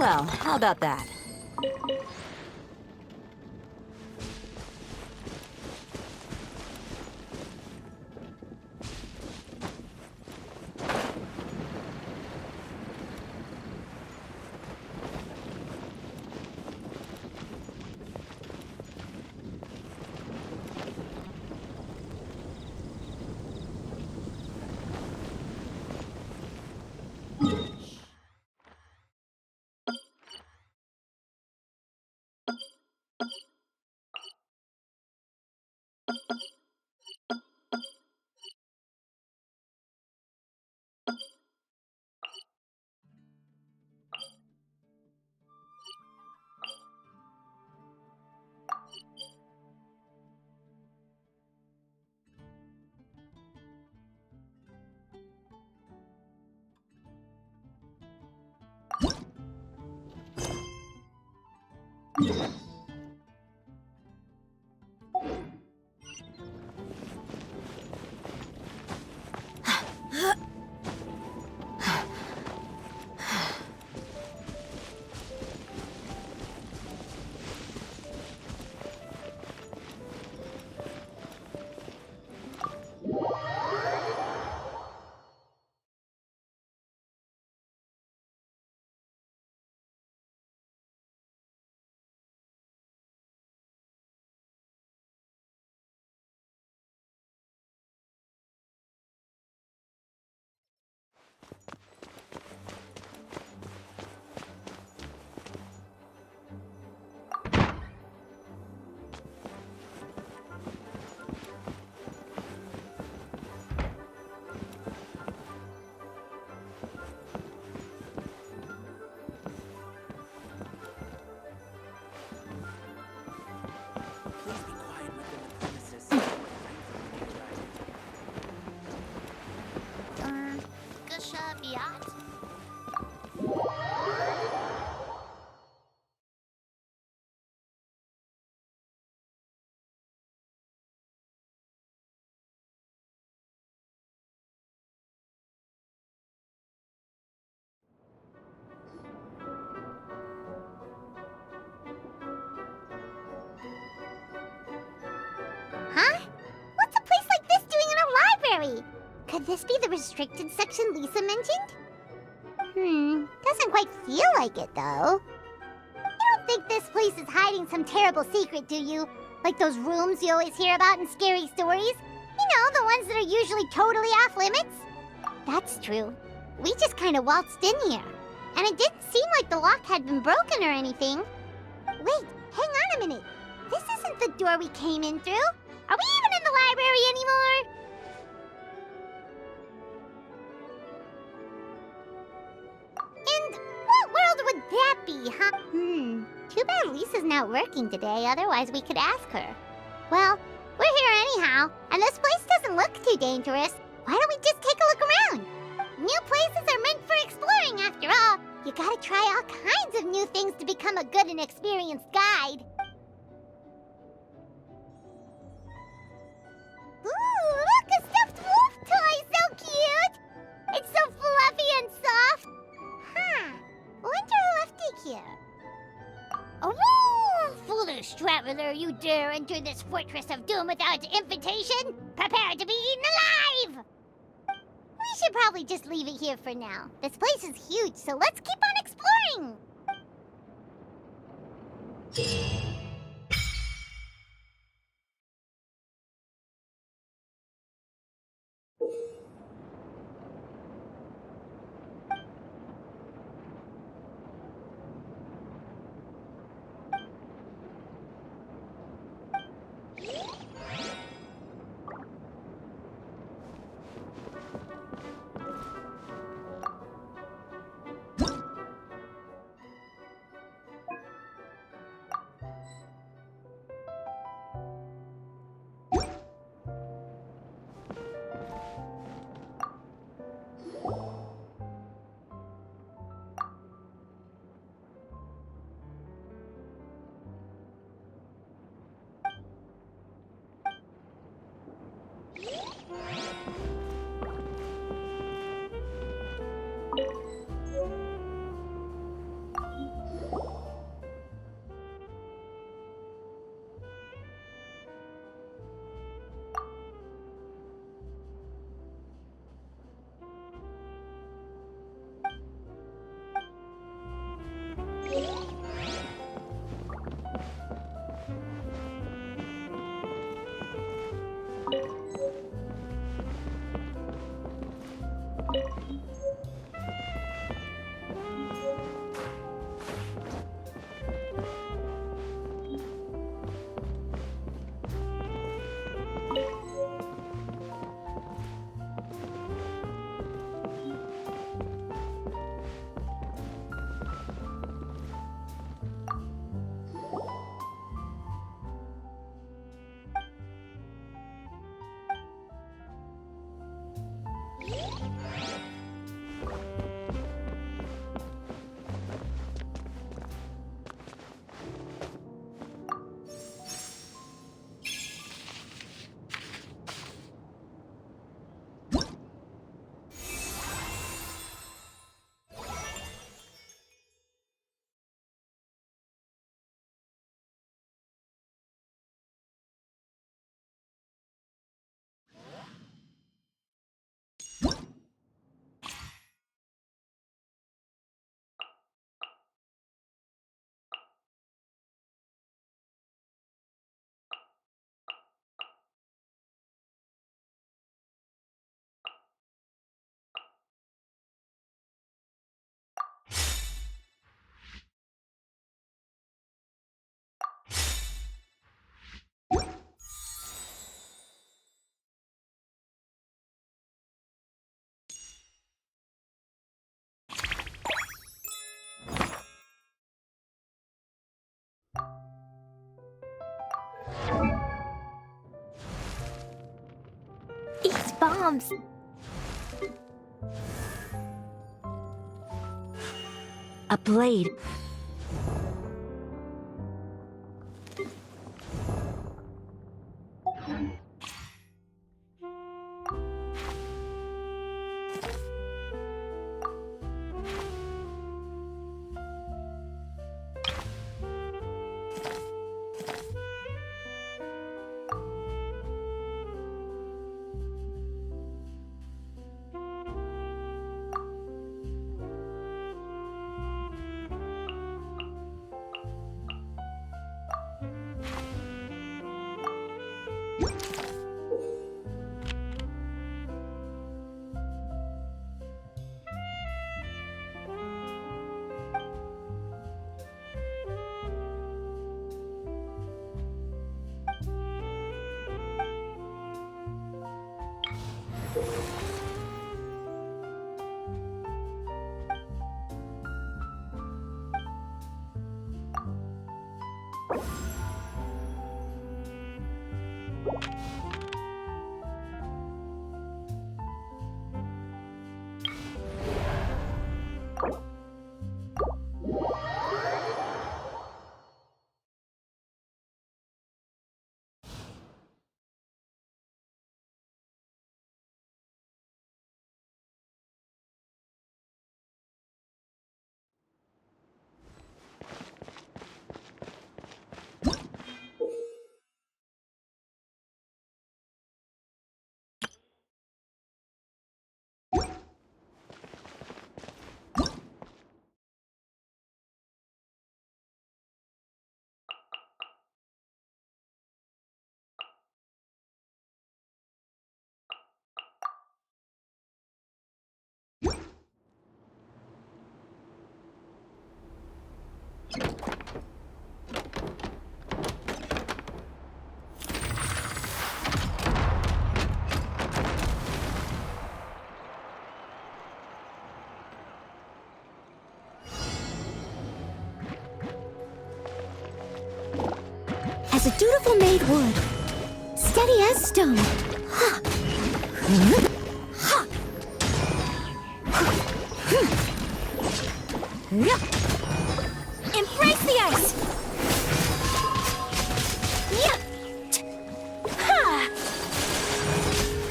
Well, how about that? Huh? What's a place like this doing in a library? Could this be the restricted section Lisa mentioned? Doesn't quite feel like it, though. You don't think this place is hiding some terrible secret, do you? Like those rooms you always hear about in scary stories? You know, the ones that are usually totally off limits? That's true. We just kind of waltzed in here. And it didn't seem like the lock had been broken or anything. Wait, hang on a minute. This isn't the door we came in through. Are we even in the library anymore? And what world would that be, huh? Too bad Lisa's not working today, otherwise we could ask her. Well, we're here anyhow, and this place doesn't look too dangerous. Why don't we just take a look around? New places are meant for exploring, after all. You gotta try all kinds of new things to become a good and experienced guide. Ooh, look, a stuffed wolf toy! So cute! It's so fluffy and soft. Huh. Wonder who left it here. Oh, foolish traveler, you dare enter this fortress of doom without invitation? Prepare to be eaten alive! We should probably just leave it here for now. This place is huge, so let's keep on exploring! bombs. A blade. As a dutiful maid would. Steady as stone. Ha! Ha! Embrace the ice! Yeah! Ha!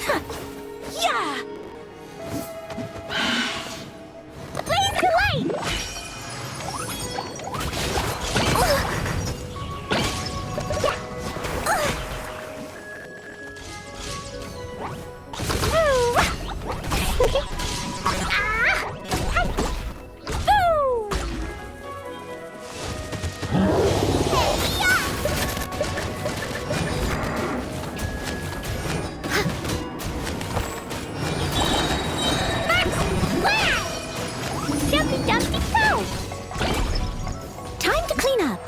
Ha! Yeah! Blaze the light! Time to clean up.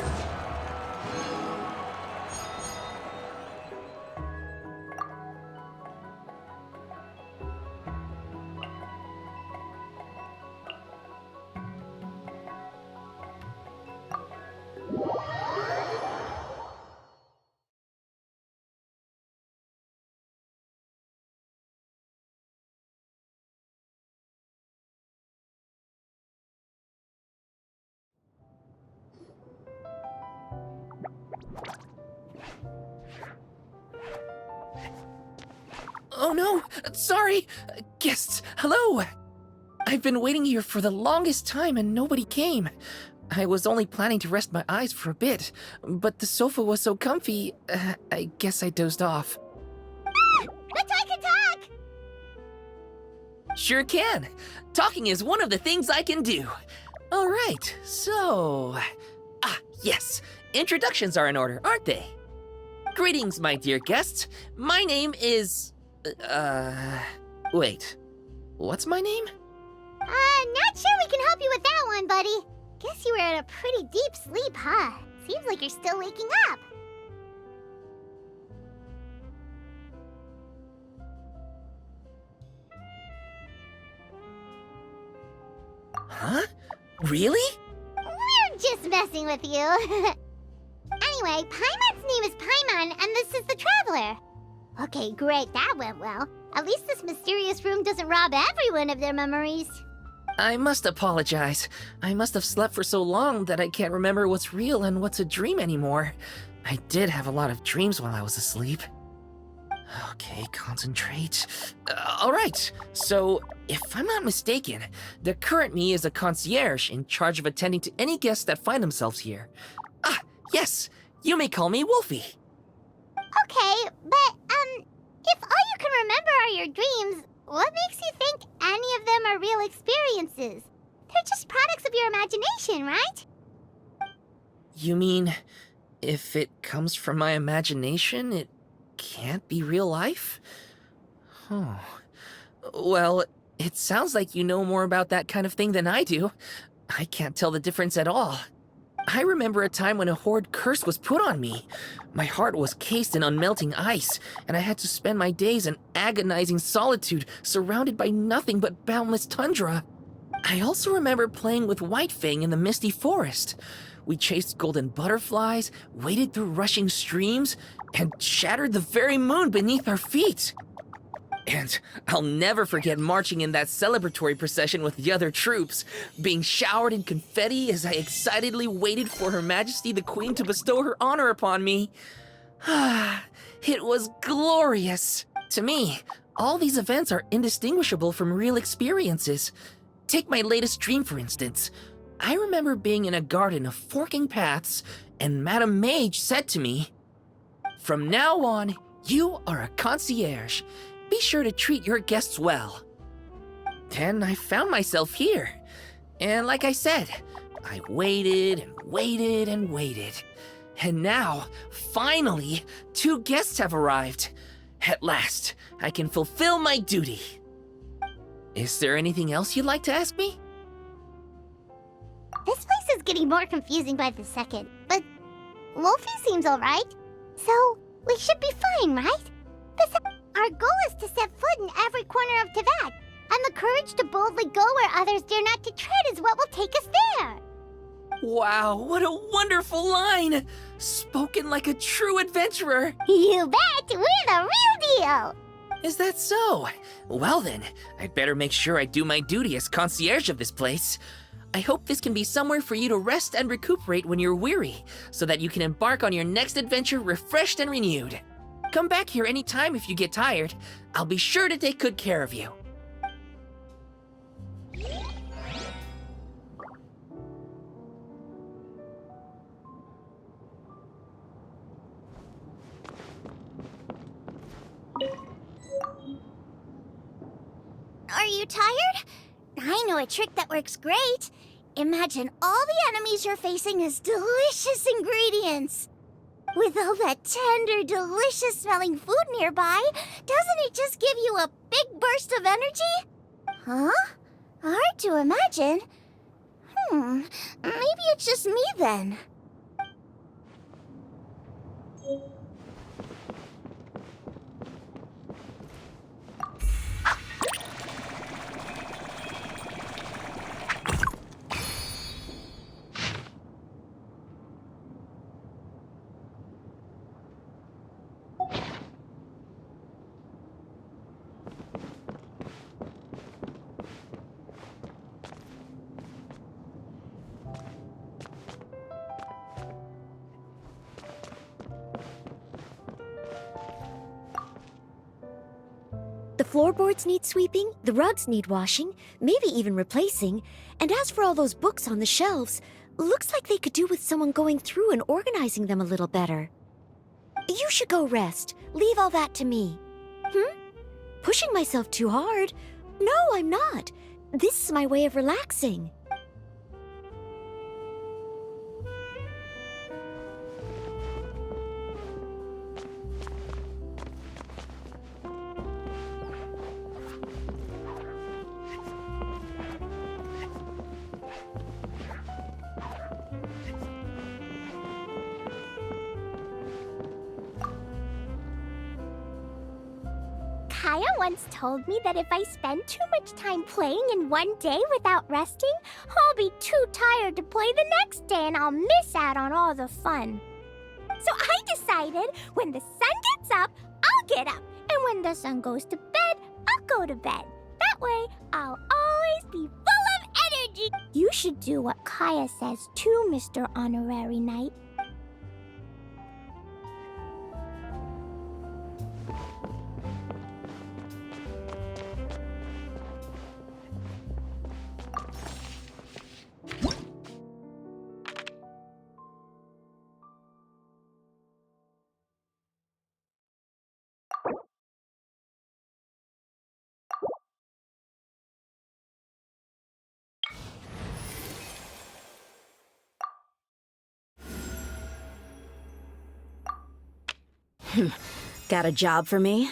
Oh no! Sorry! Guests, hello! I've been waiting here for the longest time and nobody came. I was only planning to rest my eyes for a bit, but the sofa was so comfy, I guess I dozed off. Let's I can talk! Sure can! Talking is one of the things I can do. Alright, so... yes! Introductions are in order, aren't they? Greetings, my dear guests. My name is... wait. What's my name? Not sure we can help you with that one, buddy. Guess you were in a pretty deep sleep, huh? Seems like you're still waking up. Huh? Really? We're just messing with you. Anyway, Paimon's name is Paimon, and this is the Traveler. Okay, great, that went well. At least this mysterious room doesn't rob everyone of their memories. I must apologize. I must have slept for so long that I can't remember what's real and what's a dream anymore. I did have a lot of dreams while I was asleep. Okay, concentrate. Alright, so if I'm not mistaken, the current me is a concierge in charge of attending to any guests that find themselves here. Ah, yes, you may call me Wolfie. Okay, but, if all you can remember are your dreams, what makes you think any of them are real experiences? They're just products of your imagination, right? You mean, if it comes from my imagination, it can't be real life? Oh. Well, it sounds like you know more about that kind of thing than I do. I can't tell the difference at all. I remember a time when a horrid curse was put on me. My heart was cased in unmelting ice, and I had to spend my days in agonizing solitude, surrounded by nothing but boundless tundra. I also remember playing with Whitefang in the misty forest. We chased golden butterflies, waded through rushing streams, and shattered the very moon beneath our feet. And I'll never forget marching in that celebratory procession with the other troops, being showered in confetti as I excitedly waited for Her Majesty the Queen to bestow her honor upon me. It was glorious. To me, all these events are indistinguishable from real experiences. Take my latest dream, for instance. I remember being in a garden of forking paths, and Madame Mage said to me, "From now on, you are a concierge. Be sure to treat your guests well." Then I found myself here. And like I said, I waited and waited and waited. And now, finally, 2 guests have arrived. At last, I can fulfill my duty. Is there anything else you'd like to ask me? This place is getting more confusing by the second, but Wolfie seems alright. So, we should be fine, right? Our goal is to set foot in every corner of Teyvat, and the courage to boldly go where others dare not to tread is what will take us there. Wow, what a wonderful line! Spoken like a true adventurer! You bet! We're the real deal! Is that so? Well then, I'd better make sure I do my duty as concierge of this place. I hope this can be somewhere for you to rest and recuperate when you're weary, so that you can embark on your next adventure refreshed and renewed. Come back here anytime if you get tired. I'll be sure to take good care of you. Are you tired? I know a trick that works great. Imagine all the enemies you're facing as delicious ingredients. With all that tender, delicious-smelling food nearby, doesn't it just give you a big burst of energy? Huh? Hard to imagine. Maybe it's just me then. The floorboards need sweeping, the rugs need washing, maybe even replacing. And as for all those books on the shelves, looks like they could do with someone going through and organizing them a little better. You should go rest. Leave all that to me. Pushing myself too hard? No, I'm not. This is my way of relaxing. Kaya once told me that if I spend too much time playing in one day without resting, I'll be too tired to play the next day and I'll miss out on all the fun. So I decided when the sun gets up, I'll get up. And when the sun goes to bed, go to bed. That way, I'll always be full of energy. You should do what Kaya says too, Mr. Honorary Knight. Got a job for me?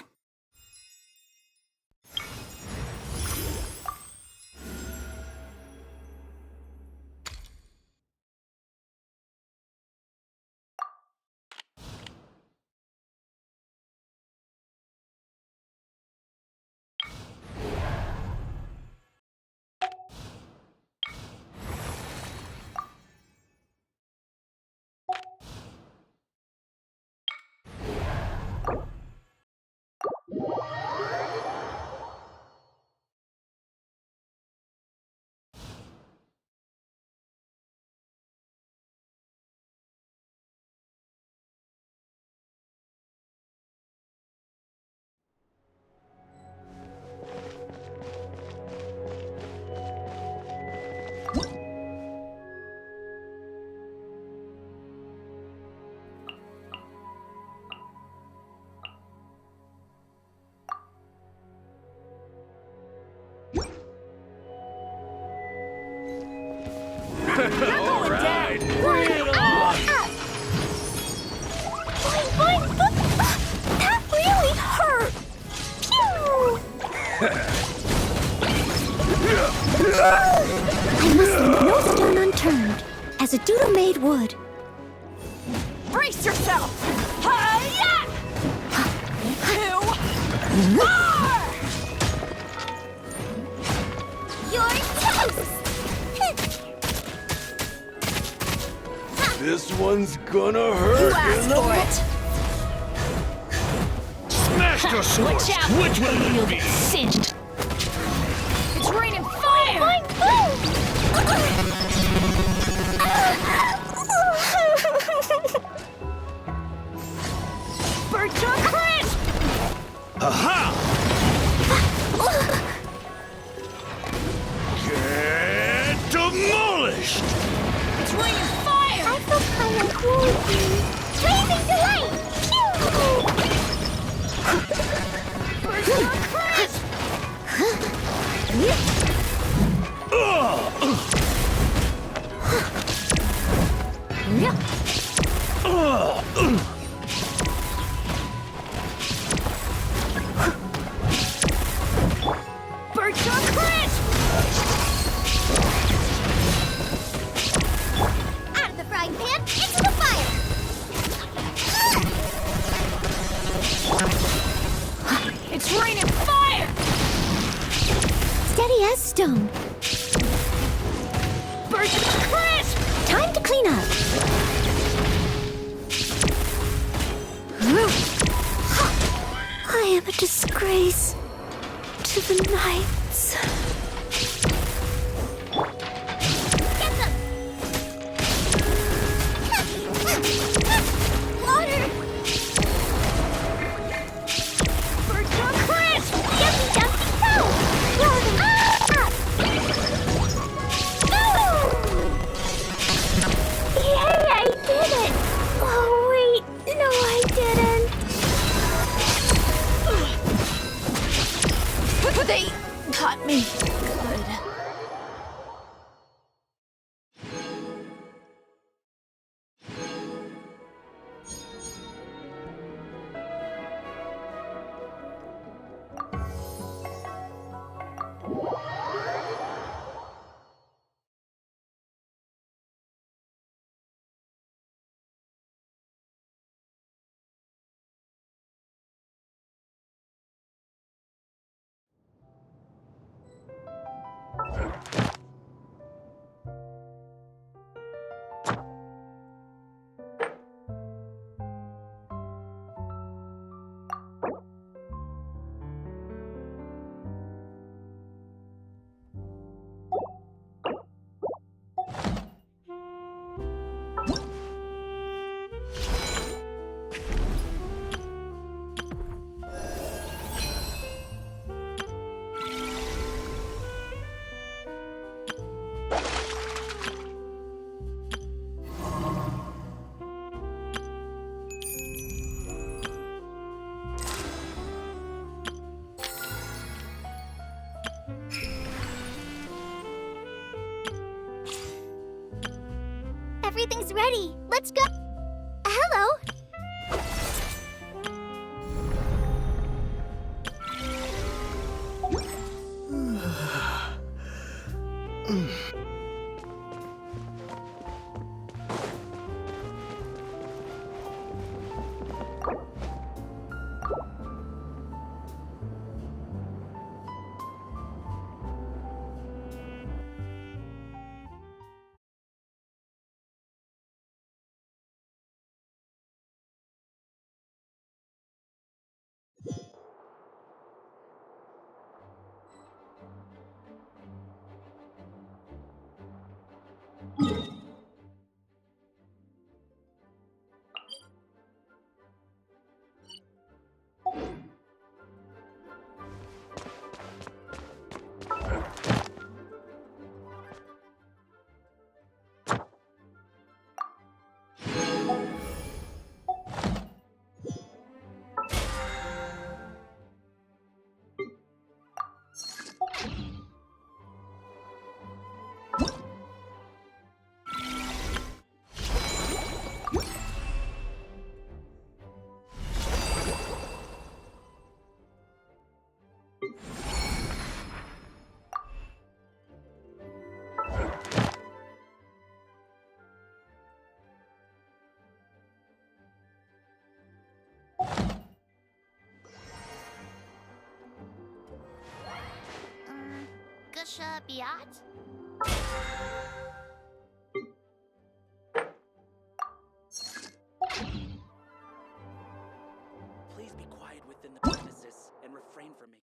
All right, bring it on! Boing, boing, boing. That really hurt. Pew! I must leave no stone unturned, as a doodle maid would. Brace yourself! Hi-ya! 2, 4! You're toast! This one's gonna hurt. Ask for it! Smash the sword! Watch out! Which one will it be? Singed! It's raining fire! Boing, Birch on crisp! Aha! Get demolished! It's raining fire! I feel kind of cool. Blazing delight! Birch on crisp! Birch on crisp! Out of the frying pan, into the fire! It's raining fire! Steady as stone. Birch on crisp! Time to clean up. I am a disgrace to the knights. Get them! Water! Birch on crisp! Yumpy dumpty go! Up! Go! Yay, I did it! Oh, wait. No, I didn't. They caught me. Good. everything's ready. Let's go. Hello. Gusha Biat? Please be quiet within the premises and refrain from making.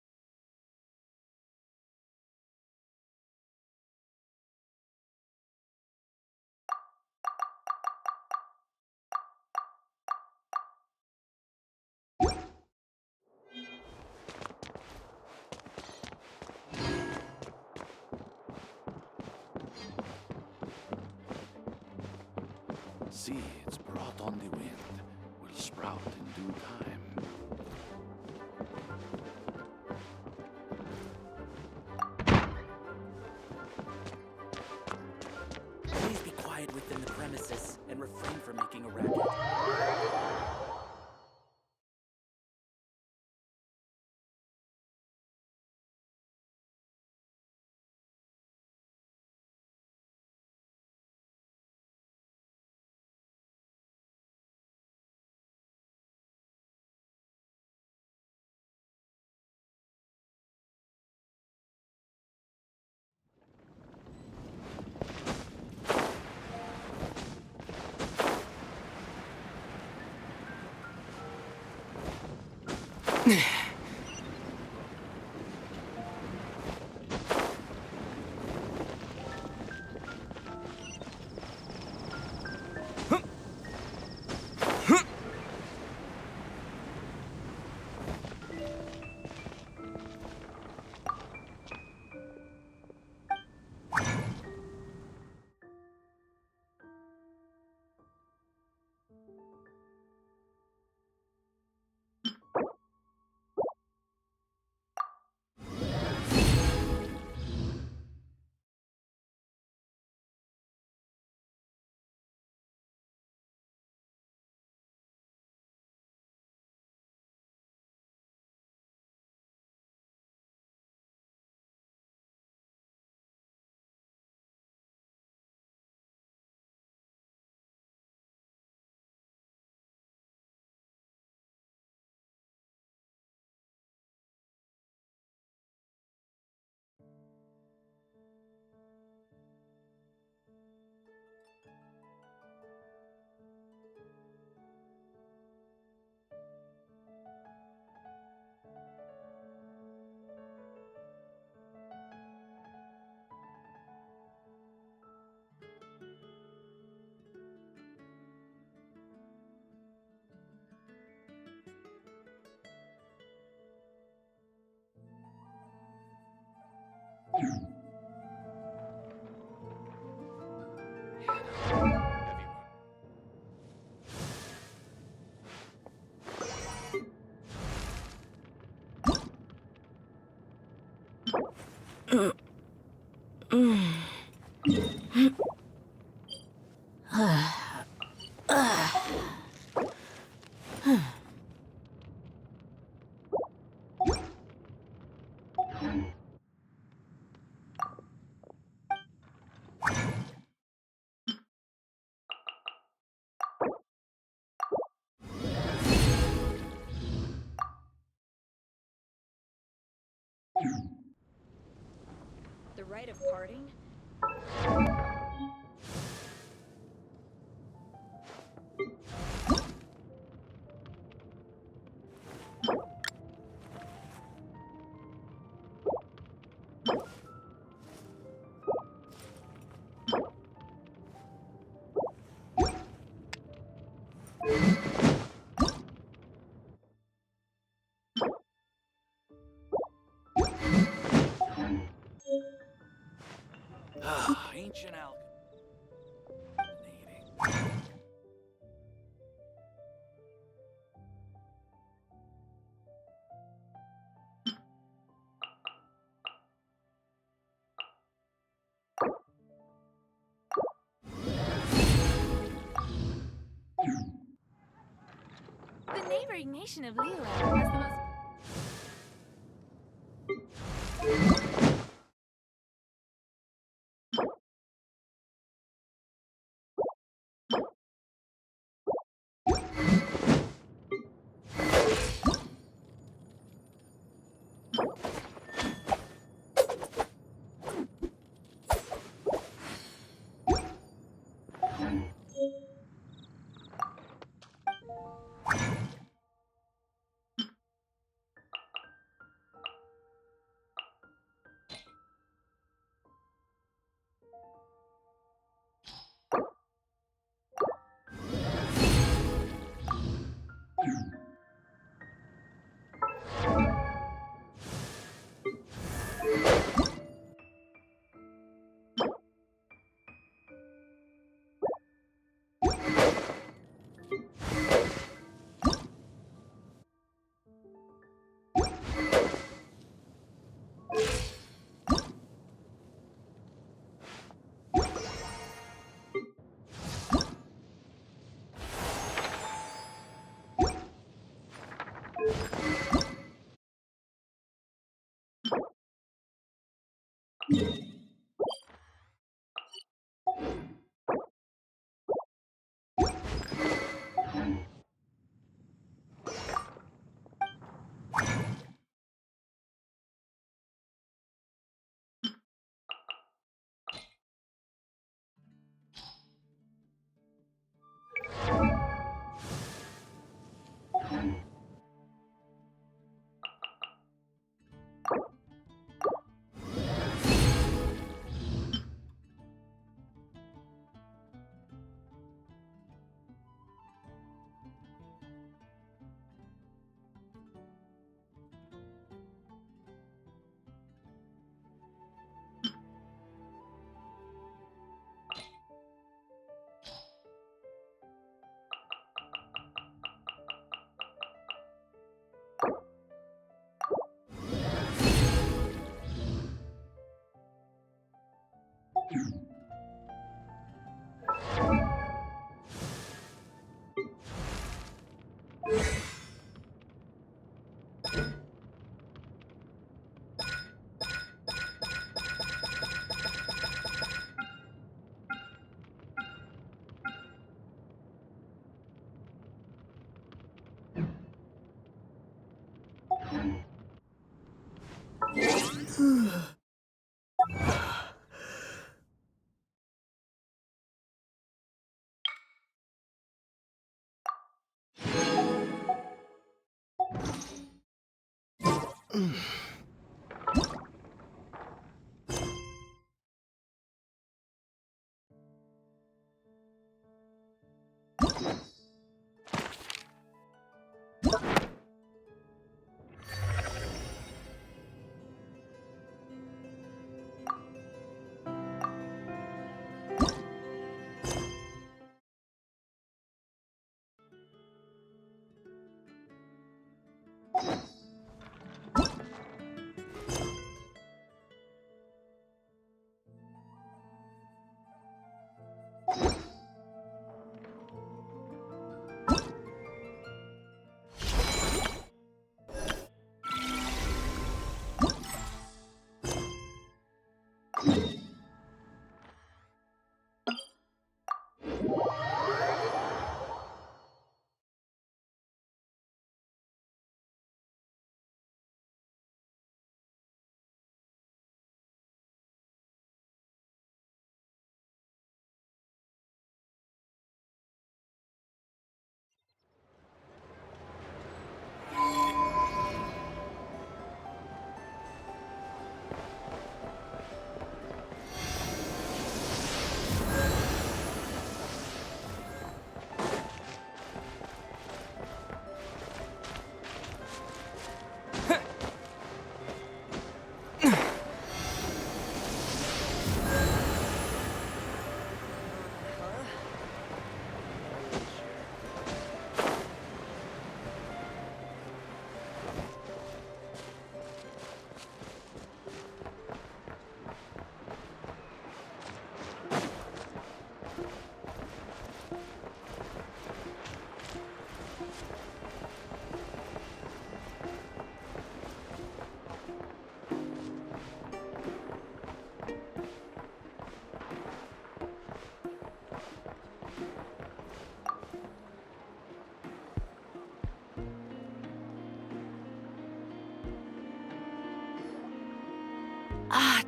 Seeds brought on the wind will sprout in due time. Please be quiet within the premises and refrain from making a racket. rite of parting? Ah, ancient alchemy. The neighboring nation of Lila has the most.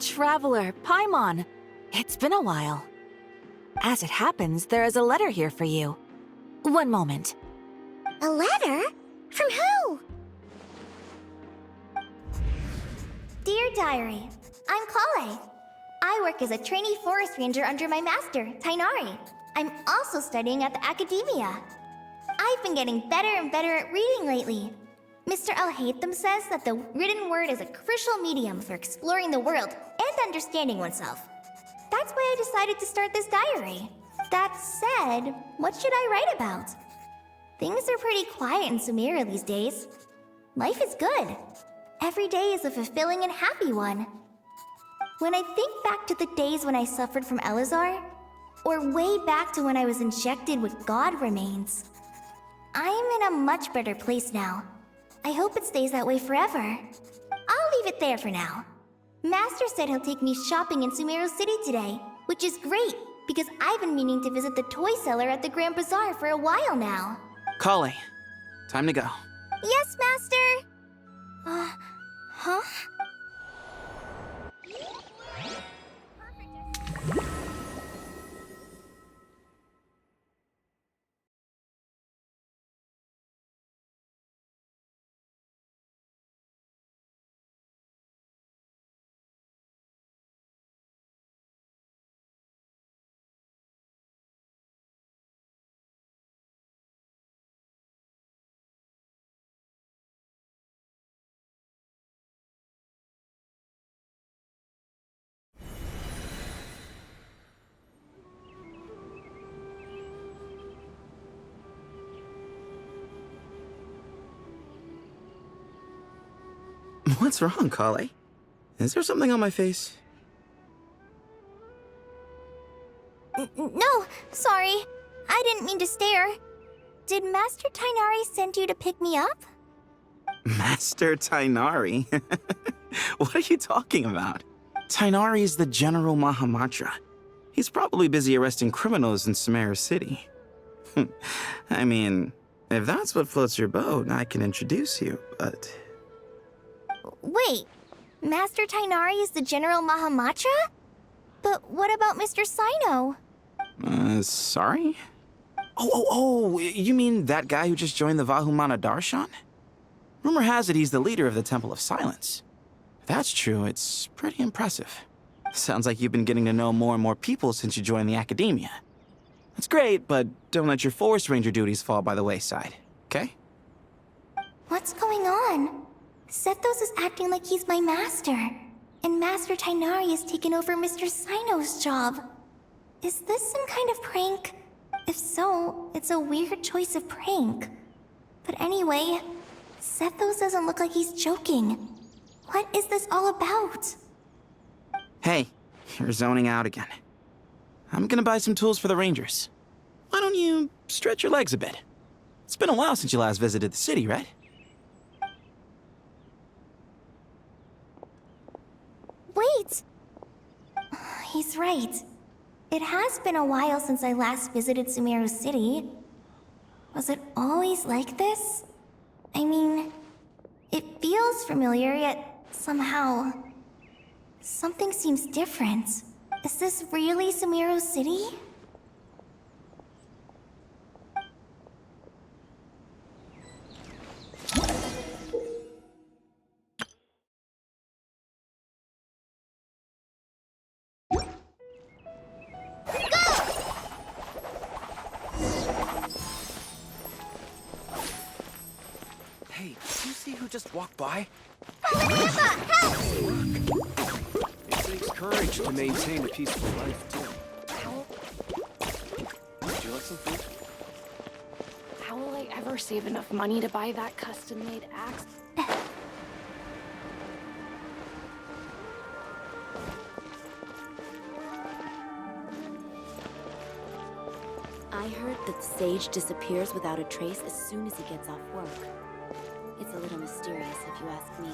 Traveler, Paimon. It's been a while. As it happens, there is a letter here for you. One moment. A letter? From who? Dear Diary, I'm Kale. I work as a trainee forest ranger under my master, Tainari. I'm also studying at the academia. I've been getting better and better at reading lately. Mr. Al-Haytham says that the written word is a crucial medium for exploring the world and understanding oneself. That's why I decided to start this diary. That said, what should I write about? Things are pretty quiet in Sumeria these days. Life is good. Every day is a fulfilling and happy one. When I think back to the days when I suffered from Elazar, or way back to when I was injected with God remains, I am in a much better place now. I hope it stays that way forever. I'll leave it there for now. Master said he'll take me shopping in Sumeru City today, which is great, because I've been meaning to visit the toy seller at the Grand Bazaar for a while now. Kale, time to go. Yes, Master! Huh? What's wrong, Kale? Is there something on my face? No, sorry. I didn't mean to stare. Did Master Tainari send you to pick me up? Master Tainari? What are you talking about? Tainari is the General Mahamatra. He's probably busy arresting criminals in Sumeru City. I mean, if that's what floats your boat, I can introduce you, but... Wait, Master Tainari is the General Mahamatra? But what about Mr. Sino? Sorry? Oh, you mean that guy who just joined the Vahumana Darshan? Rumor has it he's the leader of the Temple of Silence. If that's true, it's pretty impressive. Sounds like you've been getting to know more and more people since you joined the academia. That's great, but don't let your forest ranger duties fall by the wayside, okay? What's going on? Sethos is acting like he's my master, and Master Tainari has taken over Mr. Sino's job. Is this some kind of prank? If so, it's a weird choice of prank. But anyway, Sethos doesn't look like he's joking. What is this all about? Hey, you're zoning out again. I'm gonna buy some tools for the rangers. Why don't you stretch your legs a bit? It's been a while since you last visited the city, right? Wait! He's right. It has been a while since I last visited Sumeru City. Was it always like this? I mean, it feels familiar, yet somehow... something seems different. Is this really Sumeru City? Hey, did you see who just walked by? It takes courage to maintain a peaceful life, too. Would you like some food? How will I ever save enough money to buy that custom-made axe? I heard that the sage disappears without a trace as soon as he gets off work. It's a little mysterious, if you ask me.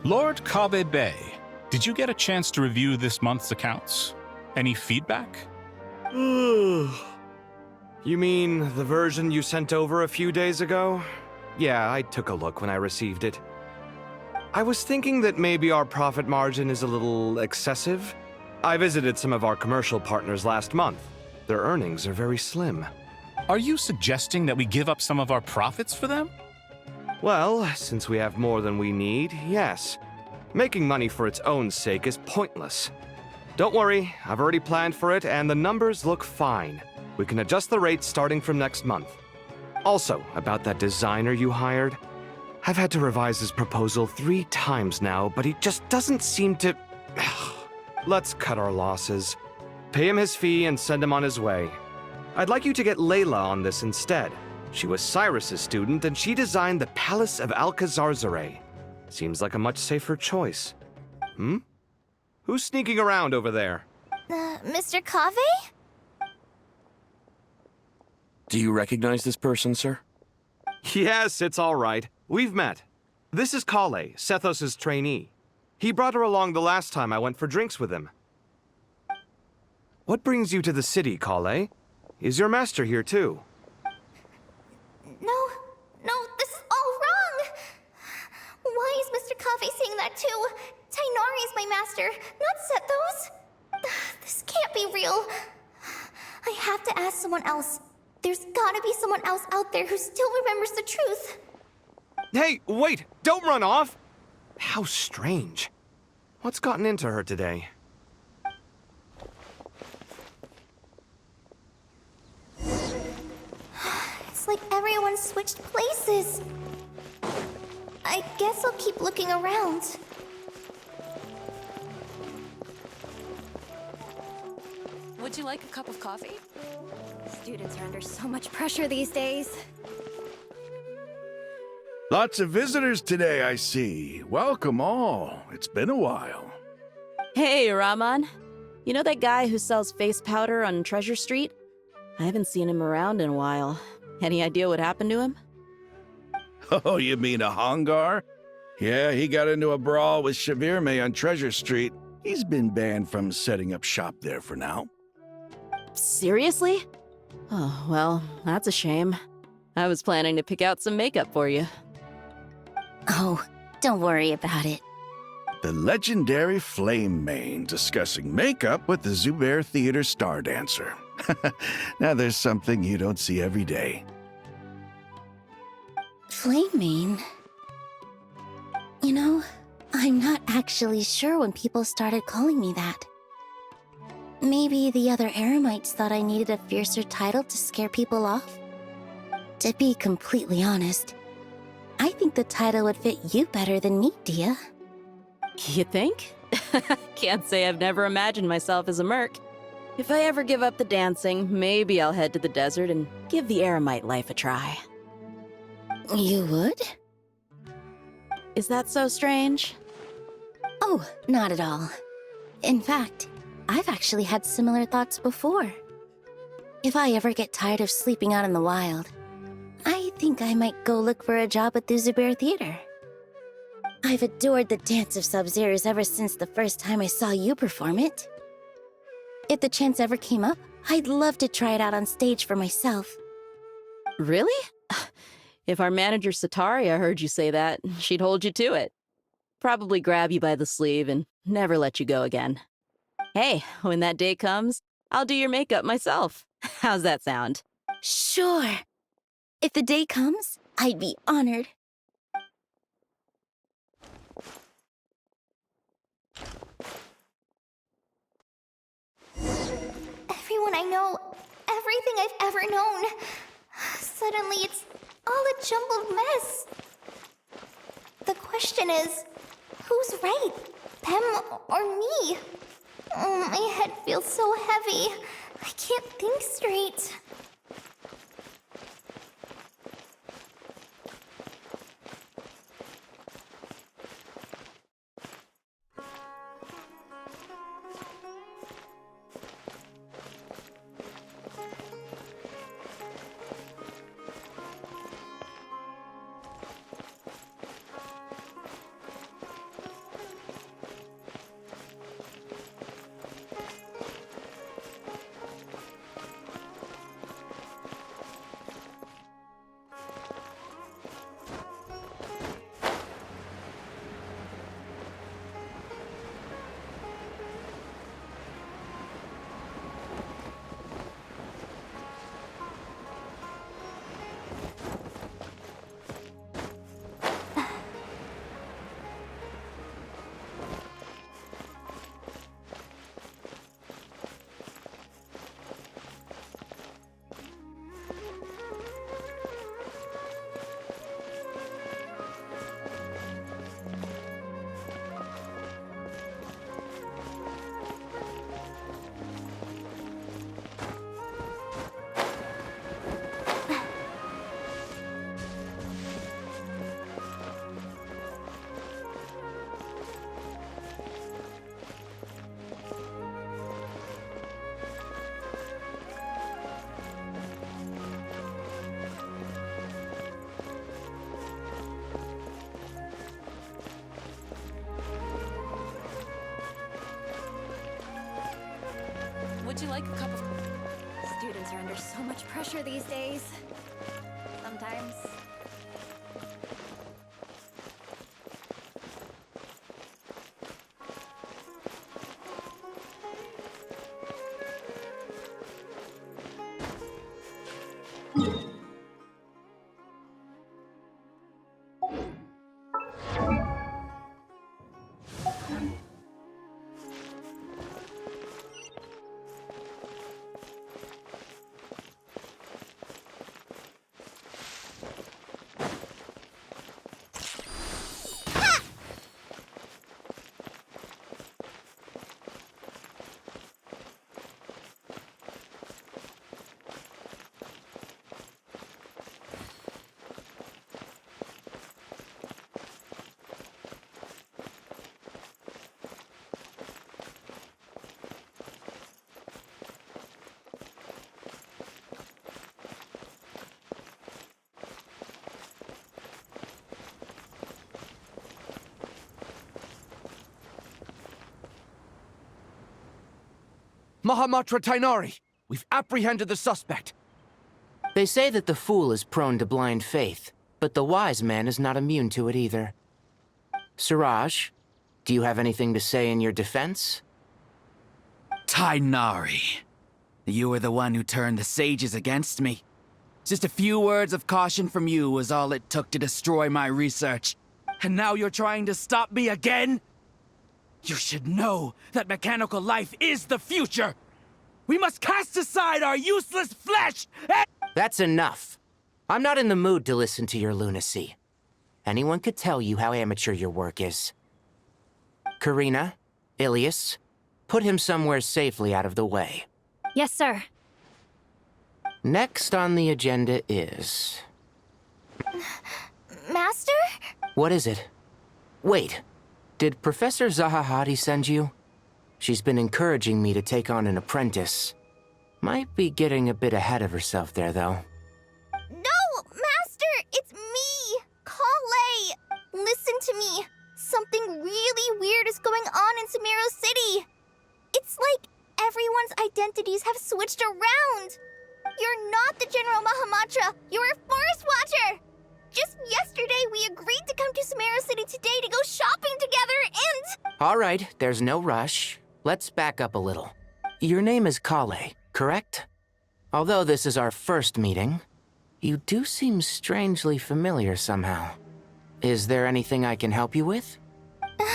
Lord Kabe Bay, did you get a chance to review this month's accounts? Any feedback? You mean the version you sent over a few days ago? Yeah, I took a look when I received it. I was thinking that maybe our profit margin is a little excessive. I visited some of our commercial partners last month. Their earnings are very slim. Are you suggesting that we give up some of our profits for them? Well, since we have more than we need, yes. Making money for its own sake is pointless. Don't worry, I've already planned for it, and the numbers look fine. We can adjust the rates starting from next month. Also, about that designer you hired, I've had to revise his proposal 3 times now, but he just doesn't seem to... Let's cut our losses. Pay him his fee and send him on his way. I'd like you to get Layla on this instead. She was Cyrus's student, and she designed the Palace of Alcazarzare. Seems like a much safer choice. Who's sneaking around over there? Mr. Kave? Do you recognize this person, sir? Yes, it's all right. We've met. This is Kale, Sethos' trainee. He brought her along the last time I went for drinks with him. What brings you to the city, Kale? Is your master here too? No, this is all wrong! Why is Mr. Kave saying that too? Tainari is my master, not Sethos! This can't be real. I have to ask someone else. There's gotta be someone else out there who still remembers the truth. Hey, wait! Don't run off! How strange. What's gotten into her today? It's like everyone switched places. I guess I'll keep looking around. Would you like a cup of coffee? Students are under so much pressure these days. Lots of visitors today, I see. Welcome all. It's been a while. Hey, Rahman. You know that guy who sells face powder on Treasure Street? I haven't seen him around in a while. Any idea what happened to him? Oh, you mean a Hongar? Yeah, he got into a brawl with Shavirme on Treasure Street. He's been banned from setting up shop there for now. Seriously? Oh, well, that's a shame. I was planning to pick out some makeup for you. Oh, don't worry about it. The legendary Flame Mane discussing makeup with the Zubair Theater star dancer. Now there's something you don't see every day. Flame Mane? You know, I'm not actually sure when people started calling me that. Maybe the other Eremites thought I needed a fiercer title to scare people off? To be completely honest, I think the title would fit you better than me, Dia. You think? Can't say I've never imagined myself as a merc. If I ever give up the dancing, maybe I'll head to the desert and give the Eremite life a try. You would? Is that so strange? Oh, not at all. In fact, I've actually had similar thoughts before. If I ever get tired of sleeping out in the wild, I think I might go look for a job at the Zubair Theater. I've adored the dance of Sub-Zeros ever since the first time I saw you perform it. If the chance ever came up, I'd love to try it out on stage for myself. Really? If our manager Sataria heard you say that, she'd hold you to it. Probably grab you by the sleeve and never let you go again. Hey, when that day comes, I'll do your makeup myself. How's that sound? Sure. If the day comes, I'd be honored. Everyone I know, everything I've ever known. Suddenly it's all a jumbled mess. The question is, who's right? Them or me? Oh, my head feels so heavy. I can't think straight. Would you like a cup of... Students are under so much pressure these days. Sometimes. Mahamatra Tainari! We've apprehended the suspect. They say that the fool is prone to blind faith, but the wise man is not immune to it either. Suraj, do you have anything to say in your defense? Tainari, you were the one who turned the sages against me. Just a few words of caution from you was all it took to destroy my research. And now you're trying to stop me again? You should know that mechanical life is the future! We must cast aside our useless flesh and— That's enough. I'm not in the mood to listen to your lunacy. Anyone could tell you how amateur your work is. Karina, Ilias, put him somewhere safely out of the way. Yes, sir. Next on the agenda is... Master? What is it? Wait, did Professor Zahahati send you? She's been encouraging me to take on an apprentice. Might be getting a bit ahead of herself there, though. No, Master! It's me! Kale! Listen to me. Something really weird is going on in Sumeru City. It's like everyone's identities have switched around. You're not the General Mahamatra. You're a Forest Watcher. Just yesterday, we agreed to come to Sumeru City today to go shopping together and... All right, there's no rush. Let's back up a little. Your name is Kale, correct? Although this is our first meeting, you do seem strangely familiar somehow. Is there anything I can help you with? No.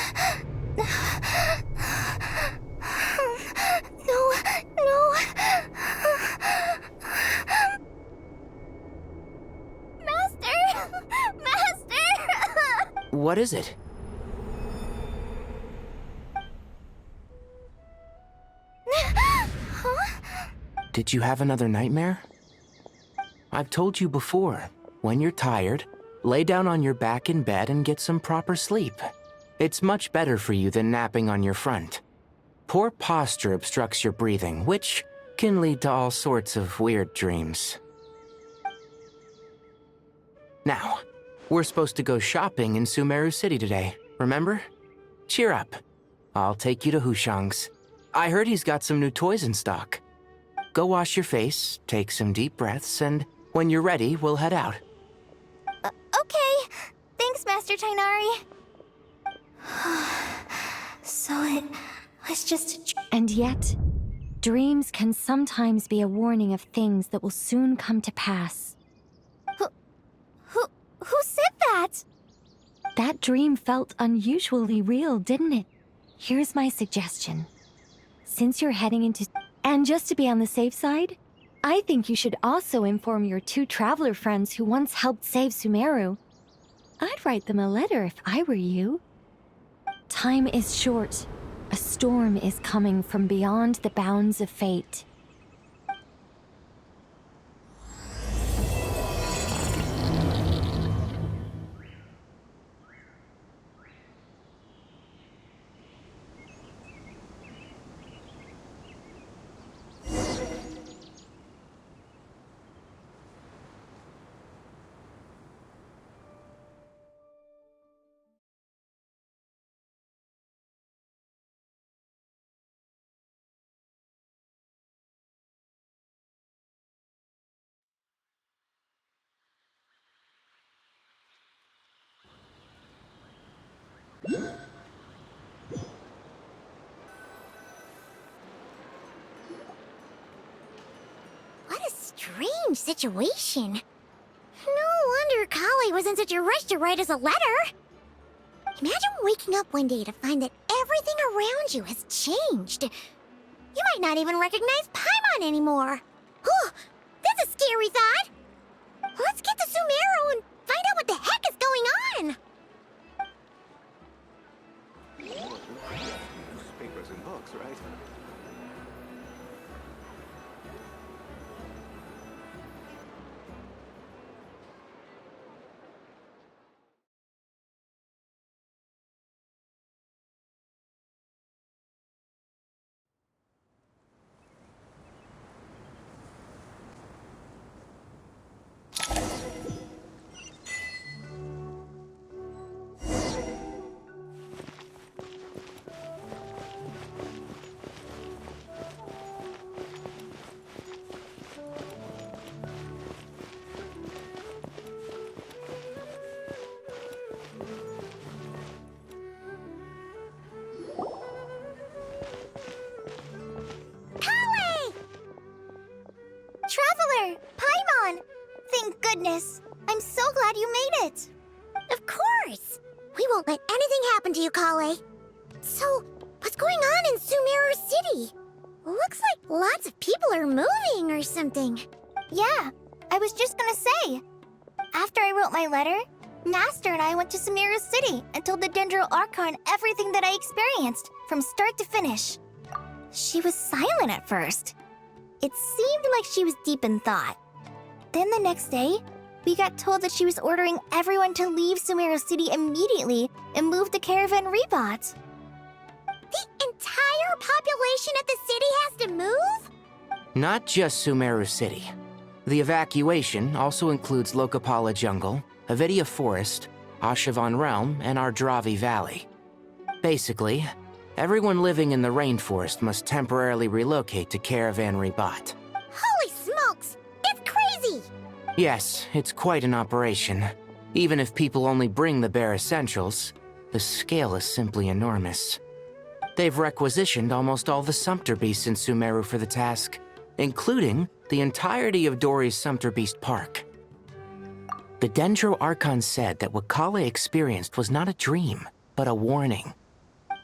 Master! What is it? Did you have another nightmare? I've told you before, when you're tired, lay down on your back in bed and get some proper sleep. It's much better for you than napping on your front. Poor posture obstructs your breathing, which can lead to all sorts of weird dreams. Now, we're supposed to go shopping in Sumeru City today, remember? Cheer up. I'll take you to Hushang's. I heard he's got some new toys in stock. Go wash your face, take some deep breaths, and when you're ready, we'll head out. Okay. Thanks, Master Tainari. So it was just a And yet, dreams can sometimes be a warning of things that will soon come to pass. Who said that? That dream felt unusually real, didn't it? Here's my suggestion. Since you're heading into... And just to be on the safe side, I think you should also inform your 2 traveler friends who once helped save Sumeru. I'd write them a letter if I were you. Time is short. A storm is coming from beyond the bounds of fate. What a strange situation. No wonder Kali was in such a rush to write us a letter. Imagine waking up one day to find that everything around you has changed. You might not even recognize Paimon anymore. Oh, that's a scary thought. Let's get to Sumeru and find out what the heck is going on. Papers and books, right? Traveler! Paimon! Thank goodness. I'm so glad you made it. Of course! We won't let anything happen to you, Kale. So, what's going on in Sumeru City? Looks like lots of people are moving or something. Yeah, I was just gonna say. After I wrote my letter, Master and I went to Sumeru City and told the Dendro Archon everything that I experienced, from start to finish. She was silent at first. It seemed like she was deep in thought. Then the next day, we got told that she was ordering everyone to leave Sumeru City immediately and move to Caravan Rebot. The entire population of the city has to move? Not just Sumeru City. The evacuation also includes Lokapala Jungle, Avidia Forest, Ashavan Realm, and Ardravi Valley. Basically, everyone living in the rainforest must temporarily relocate to Caravan Rebot. Holy smokes! It's crazy! Yes, it's quite an operation. Even if people only bring the bare essentials, the scale is simply enormous. They've requisitioned almost all the Sumpter Beasts in Sumeru for the task, including the entirety of Dori's Sumpter Beast Park. The Dendro Archon said that what Kale experienced was not a dream, but a warning.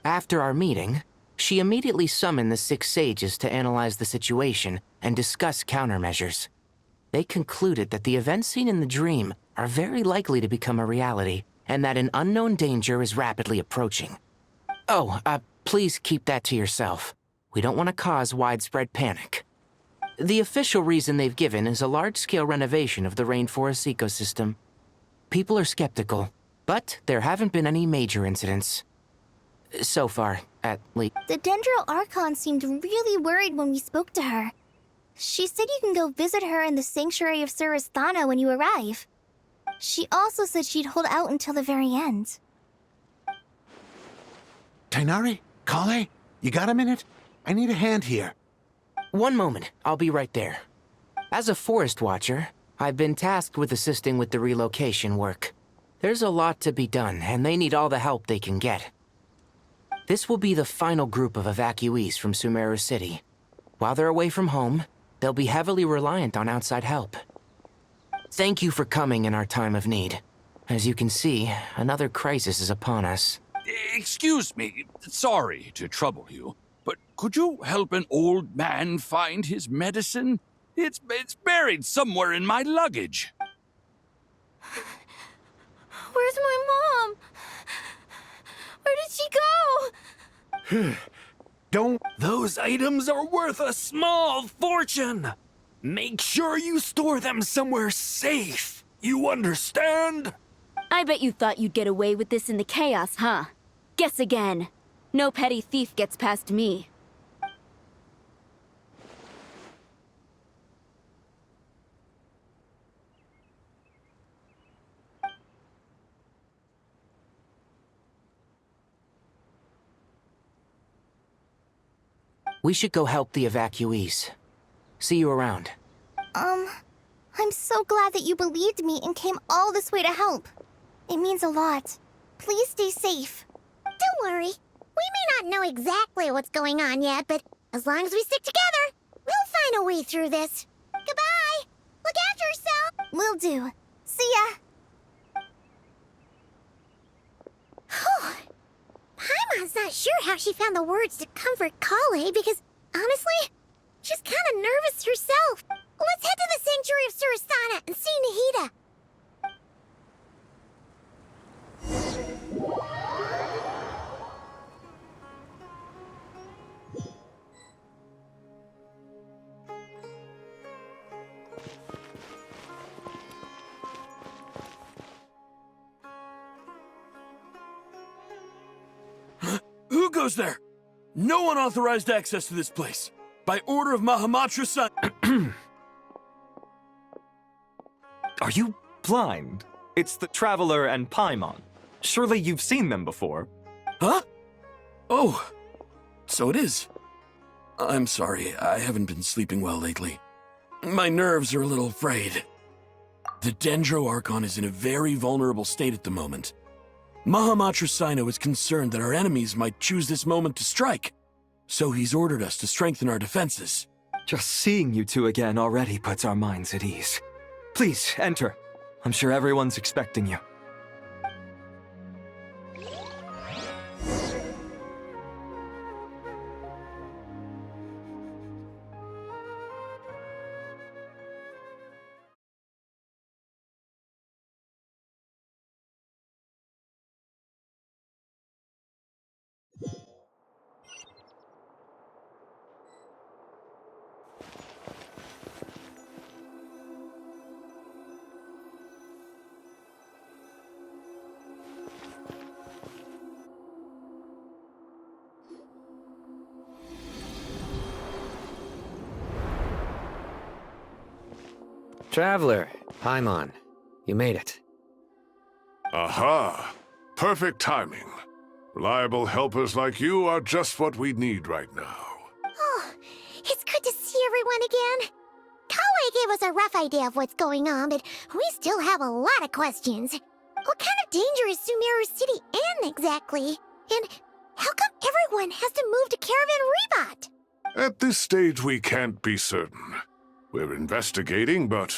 After our meeting, she immediately summoned the 6 sages to analyze the situation and discuss countermeasures. They concluded that the events seen in the dream are very likely to become a reality, and that an unknown danger is rapidly approaching. Oh, please keep that to yourself. We don't want to cause widespread panic. The official reason they've given is a large-scale renovation of the rainforest ecosystem. People are skeptical, but there haven't been any major incidents. So far, at least. The Dendro Archon seemed really worried when we spoke to her. She said you can go visit her in the Sanctuary of Surasthana when you arrive. She also said she'd hold out until the very end. Tainari? Kale? You got a minute? I need a hand here. One moment, I'll be right there. As a forest watcher, I've been tasked with assisting with the relocation work. There's a lot to be done, and they need all the help they can get. This will be the final group of evacuees from Sumeru City. While they're away from home, they'll be heavily reliant on outside help. Thank you for coming in our time of need. As you can see, another crisis is upon us. Excuse me, sorry to trouble you, but could you help an old man find his medicine? It's buried somewhere in my luggage. Where's my mom? Where did she go? Don't... Those items are worth a small fortune. Make sure you store them somewhere safe. You understand? I bet you thought you'd get away with this in the chaos, huh? Guess again. No petty thief gets past me. We should go help the evacuees. See you around. I'm so glad that you believed me and came all this way to help. It means a lot. Please stay safe. Don't worry. We may not know exactly what's going on yet, but as long as we stick together, we'll find a way through this. Goodbye! Look after yourself! Will do. See ya! Whew. Paimon's not sure how she found the words to comfort Kale because, honestly, she's kind of nervous herself. Let's head to the Sanctuary of Surasana and see Nahida. Who goes there? No unauthorized access to this place. By order of Mahamatra-san. Are you blind? It's the Traveler and Paimon. Surely you've seen them before. Huh? Oh, so it is. I'm sorry, I haven't been sleeping well lately. My nerves are a little frayed. The Dendro Archon is in a very vulnerable state at the moment. Mahamatra Sino is concerned that our enemies might choose this moment to strike, so he's ordered us to strengthen our defenses. Just seeing you two again already puts our minds at ease. Please, enter. I'm sure everyone's expecting you. Traveler, Paimon, you made it. Aha! Perfect timing. Reliable helpers like you are just what we need right now. Oh, it's good to see everyone again. Kale gave us a rough idea of what's going on, but we still have a lot of questions. What kind of danger is Sumeru City in exactly? And how come everyone has to move to Caravan Rebot? At this stage, we can't be certain. We're investigating, but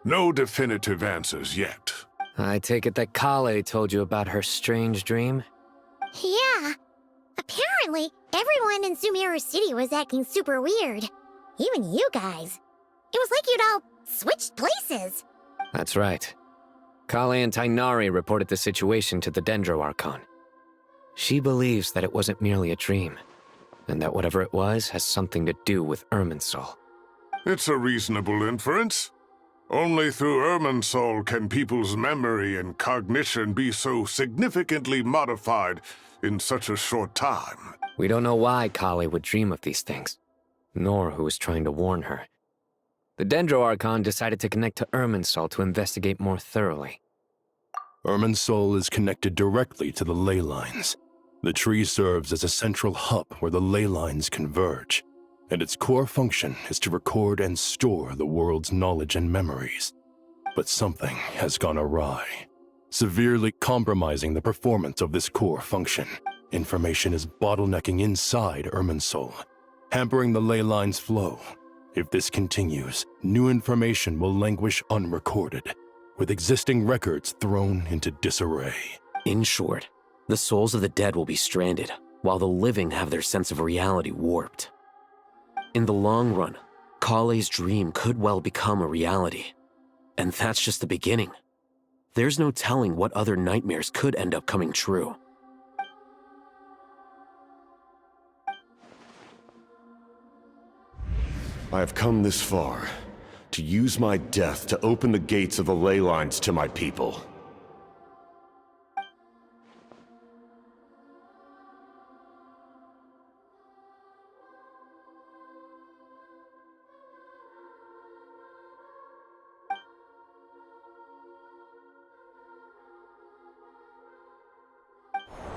no definitive answers yet. I take it that Kale told you about her strange dream? Yeah. Apparently, everyone in Sumeru City was acting super weird. Even you guys. It was like you'd all switched places. That's right. Kale and Tainari reported the situation to the Dendro Archon. She believes that it wasn't merely a dream, and that whatever it was has something to do with Irminsul. It's a reasonable inference. Only through Irminsul can people's memory and cognition be so significantly modified in such a short time. We don't know why Kale would dream of these things, nor who was trying to warn her. The Dendro Archon decided to connect to Irminsul to investigate more thoroughly. Irminsul is connected directly to the ley lines. The tree serves as a central hub where the ley lines converge, and its core function is to record and store the world's knowledge and memories. But something has gone awry, severely compromising the performance of this core function. Information is bottlenecking inside Irminsul, hampering the ley lines' flow. If this continues, new information will languish unrecorded, with existing records thrown into disarray. In short, the souls of the dead will be stranded, while the living have their sense of reality warped. In the long run, Kale's dream could well become a reality. And that's just the beginning. There's no telling what other nightmares could end up coming true. I have come this far, to use my death to open the gates of the ley lines to my people.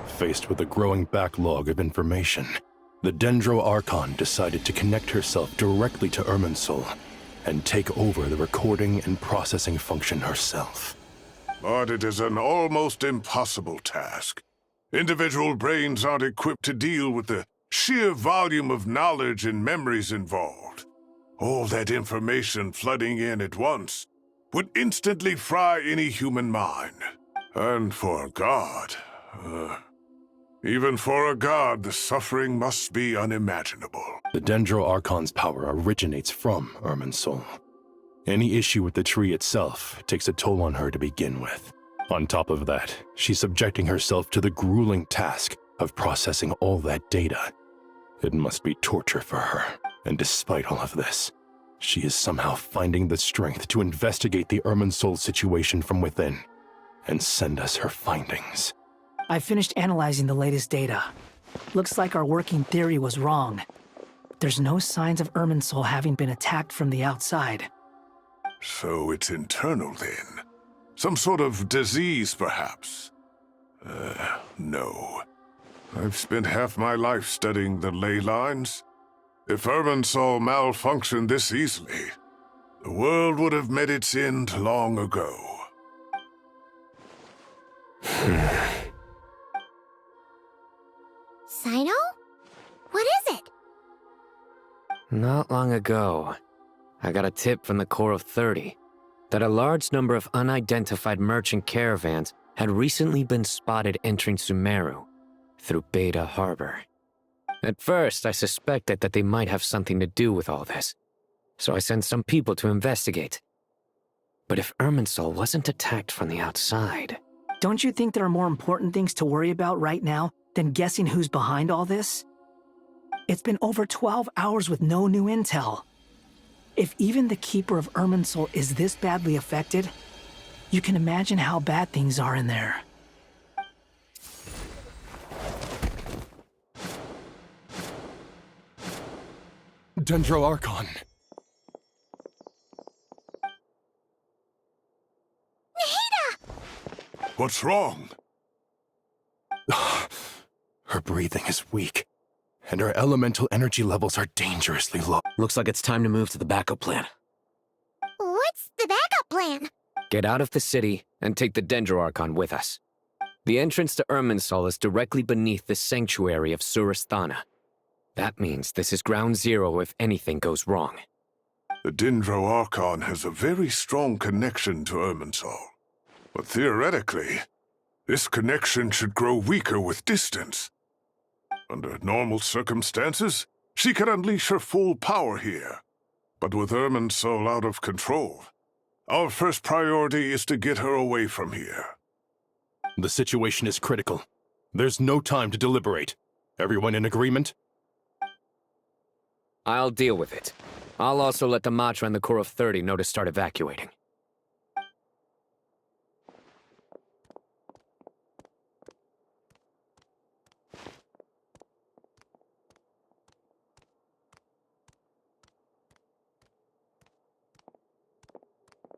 Faced with a growing backlog of information, the Dendro Archon decided to connect herself directly to Irminsul and take over the recording and processing function herself. But it is an almost impossible task. Individual brains aren't equipped to deal with the sheer volume of knowledge and memories involved. All that information flooding in at once would instantly fry any human mind. And for a god, even for a god, the suffering must be unimaginable. The Dendro Archon's power originates from Irminsul. Any issue with the tree itself takes a toll on her to begin with. On top of that, she's subjecting herself to the grueling task of processing all that data. It must be torture for her, and despite all of this, she is somehow finding the strength to investigate the Irminsul situation from within and send us her findings. I finished analyzing the latest data. Looks like our working theory was wrong. There's no signs of Irminsul having been attacked from the outside. So it's internal then? Some sort of disease, perhaps? No. I've spent half my life studying the ley lines. If Irminsul malfunctioned this easily, the world would have met its end long ago. Sino? What is it? Not long ago, I got a tip from the Corps of 30 that a large number of unidentified merchant caravans had recently been spotted entering Sumeru through Beta Harbor. At first, I suspected that they might have something to do with all this, so I sent some people to investigate. But if Irminsul wasn't attacked from the outside... Don't you think there are more important things to worry about right now than guessing who's behind all this? It's been over 12 hours with no new intel. If even the Keeper of Irminsul is this badly affected, you can imagine how bad things are in there. Dendro Archon. What's wrong? Her breathing is weak, and her elemental energy levels are dangerously low. Looks like it's time to move to the backup plan. What's the backup plan? Get out of the city and take the Dendro Archon with us. The entrance to Irminsul is directly beneath the sanctuary of Surasthana. That means this is ground zero if anything goes wrong. The Dendro Archon has a very strong connection to Irminsul. But theoretically, this connection should grow weaker with distance. Under normal circumstances, she could unleash her full power here. But with Irminsul out of control, our first priority is to get her away from here. The situation is critical. There's no time to deliberate. Everyone in agreement? I'll deal with it. I'll also let the Matra and the Corps of 30 know to start evacuating.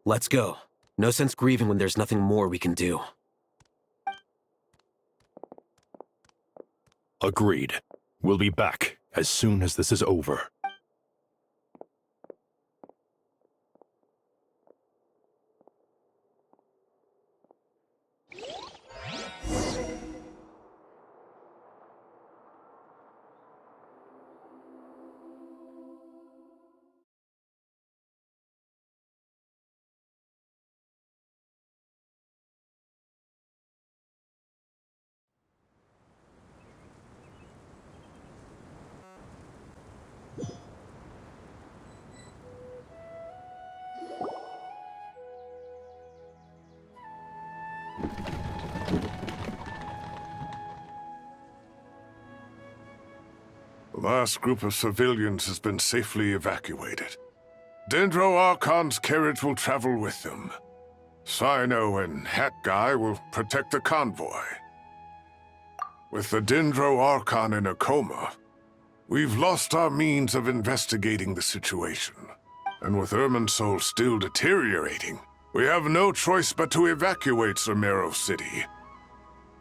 Let's go. No sense grieving when there's nothing more we can do. Agreed. We'll be back as soon as this is over. The last group of civilians has been safely evacuated. Dendro Archon's carriage will travel with them. Sino and Hat Guy will protect the convoy. With the Dendro Archon in a coma, we've lost our means of investigating the situation. And with Irminsul still deteriorating, we have no choice but to evacuate Sumeru City.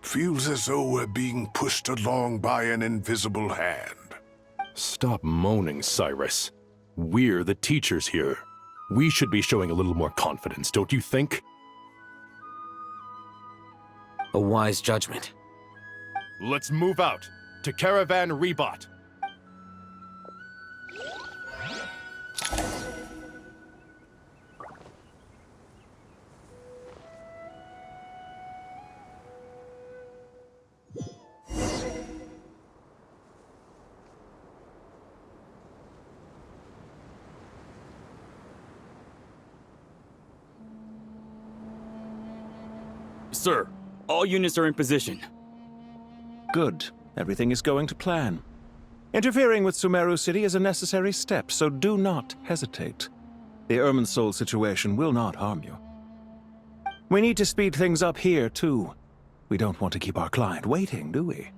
Feels as though we're being pushed along by an invisible hand. Stop moaning, Cyrus. We're the teachers here. We should be showing a little more confidence, don't you think? A wise judgment. Let's move out to Caravan Rebot. Sir, all units are in position. Good. Everything is going to plan. Interfering with Sumeru City is a necessary step, so do not hesitate. The Irminsul situation will not harm you. We need to speed things up here, too. We don't want to keep our client waiting, do we?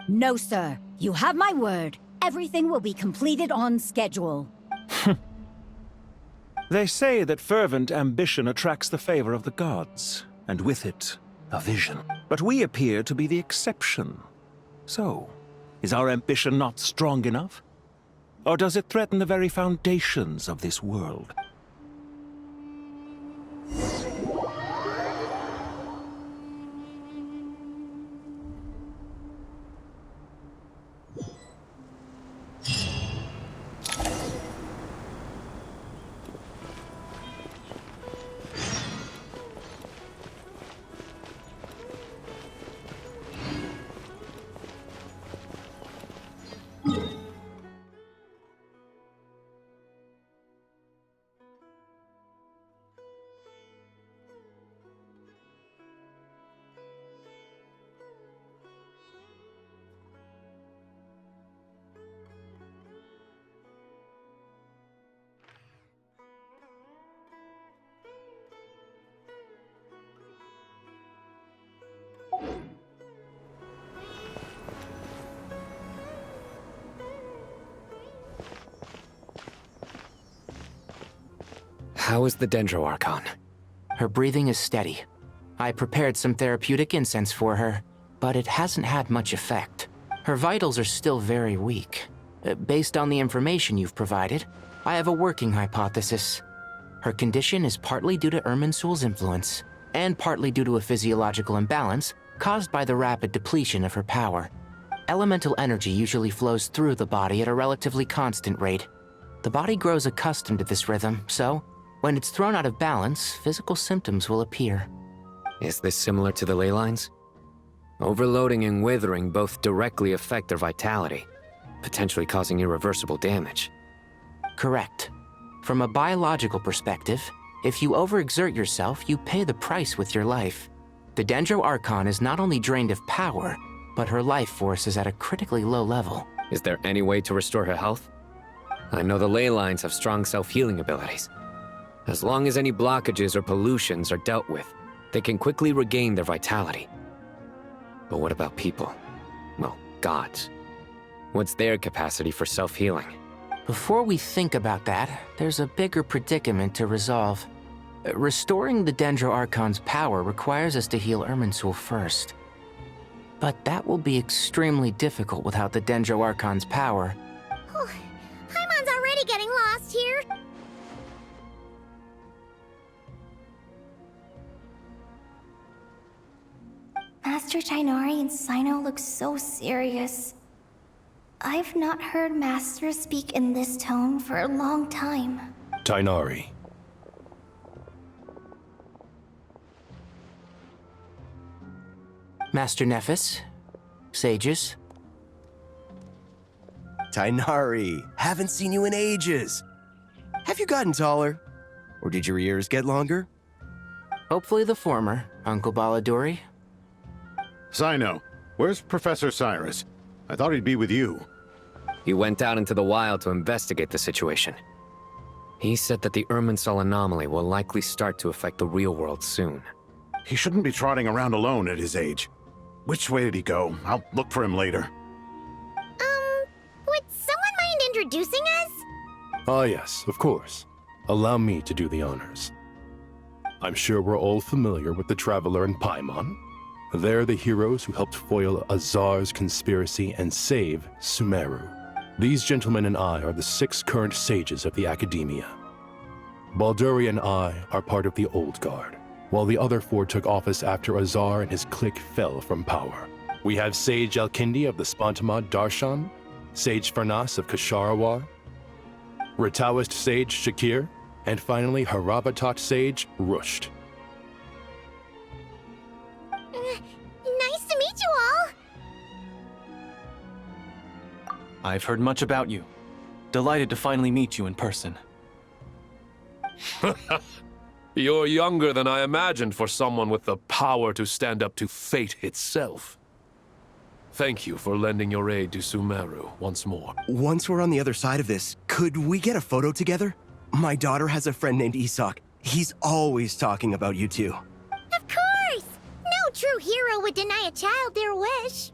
No, sir. You have my word. Everything will be completed on schedule. They say that fervent ambition attracts the favor of the gods, and with it, a vision. But we appear to be the exception. So, is our ambition not strong enough? Or does it threaten the very foundations of this world? How is the Dendro Archon? Her breathing is steady. I prepared some therapeutic incense for her, but it hasn't had much effect. Her vitals are still very weak. Based on the information you've provided, I have a working hypothesis. Her condition is partly due to Irminsul's influence, and partly due to a physiological imbalance caused by the rapid depletion of her power. Elemental energy usually flows through the body at a relatively constant rate. The body grows accustomed to this rhythm, so when it's thrown out of balance, physical symptoms will appear. Is this similar to the ley lines? Overloading and withering both directly affect their vitality, potentially causing irreversible damage. Correct. From a biological perspective, if you overexert yourself, you pay the price with your life. The Dendro Archon is not only drained of power, but her life force is at a critically low level. Is there any way to restore her health? I know the ley lines have strong self-healing abilities. As long as any blockages or pollutions are dealt with, they can quickly regain their vitality. But what about people? Well, gods. What's their capacity for self-healing? Before we think about that, there's a bigger predicament to resolve. Restoring the Dendro Archon's power requires us to heal Irminsul first. But that will be extremely difficult without the Dendro Archon's power. Paimon's already getting lost here. Master Tainari and Sino look so serious. I've not heard Master speak in this tone for a long time. Tainari. Master Nephis, sages. Tainari, haven't seen you in ages. Have you gotten taller? Or did your ears get longer? Hopefully the former, Uncle Baladuri. Sino, where's Professor Cyrus? I thought he'd be with you. He went out into the wild to investigate the situation. He said that the Irminsul anomaly will likely start to affect the real world soon. He shouldn't be trotting around alone at his age. Which way did he go? I'll look for him later. Would someone mind introducing us? Ah yes, of course. Allow me to do the honors. I'm sure we're all familiar with the Traveler and Paimon. They're the heroes who helped foil Azar's conspiracy and save Sumeru. These gentlemen and I are the 6 current sages of the Academia. Balduri and I are part of the Old Guard, while the other 4 took office after Azar and his clique fell from power. We have Sage Elkindi of the Spontamod Darshan, Sage Farnas of Kasharawar, Rataoist Sage Shakir, and finally Harabatot Sage Rusht. Nice to meet you all! I've heard much about you. Delighted to finally meet you in person. You're younger than I imagined for someone with the power to stand up to fate itself. Thank you for lending your aid to Sumeru once more. Once we're on the other side of this, could we get a photo together? My daughter has a friend named Isak. He's always talking about you two. Of course! No true hero would deny a child their wish.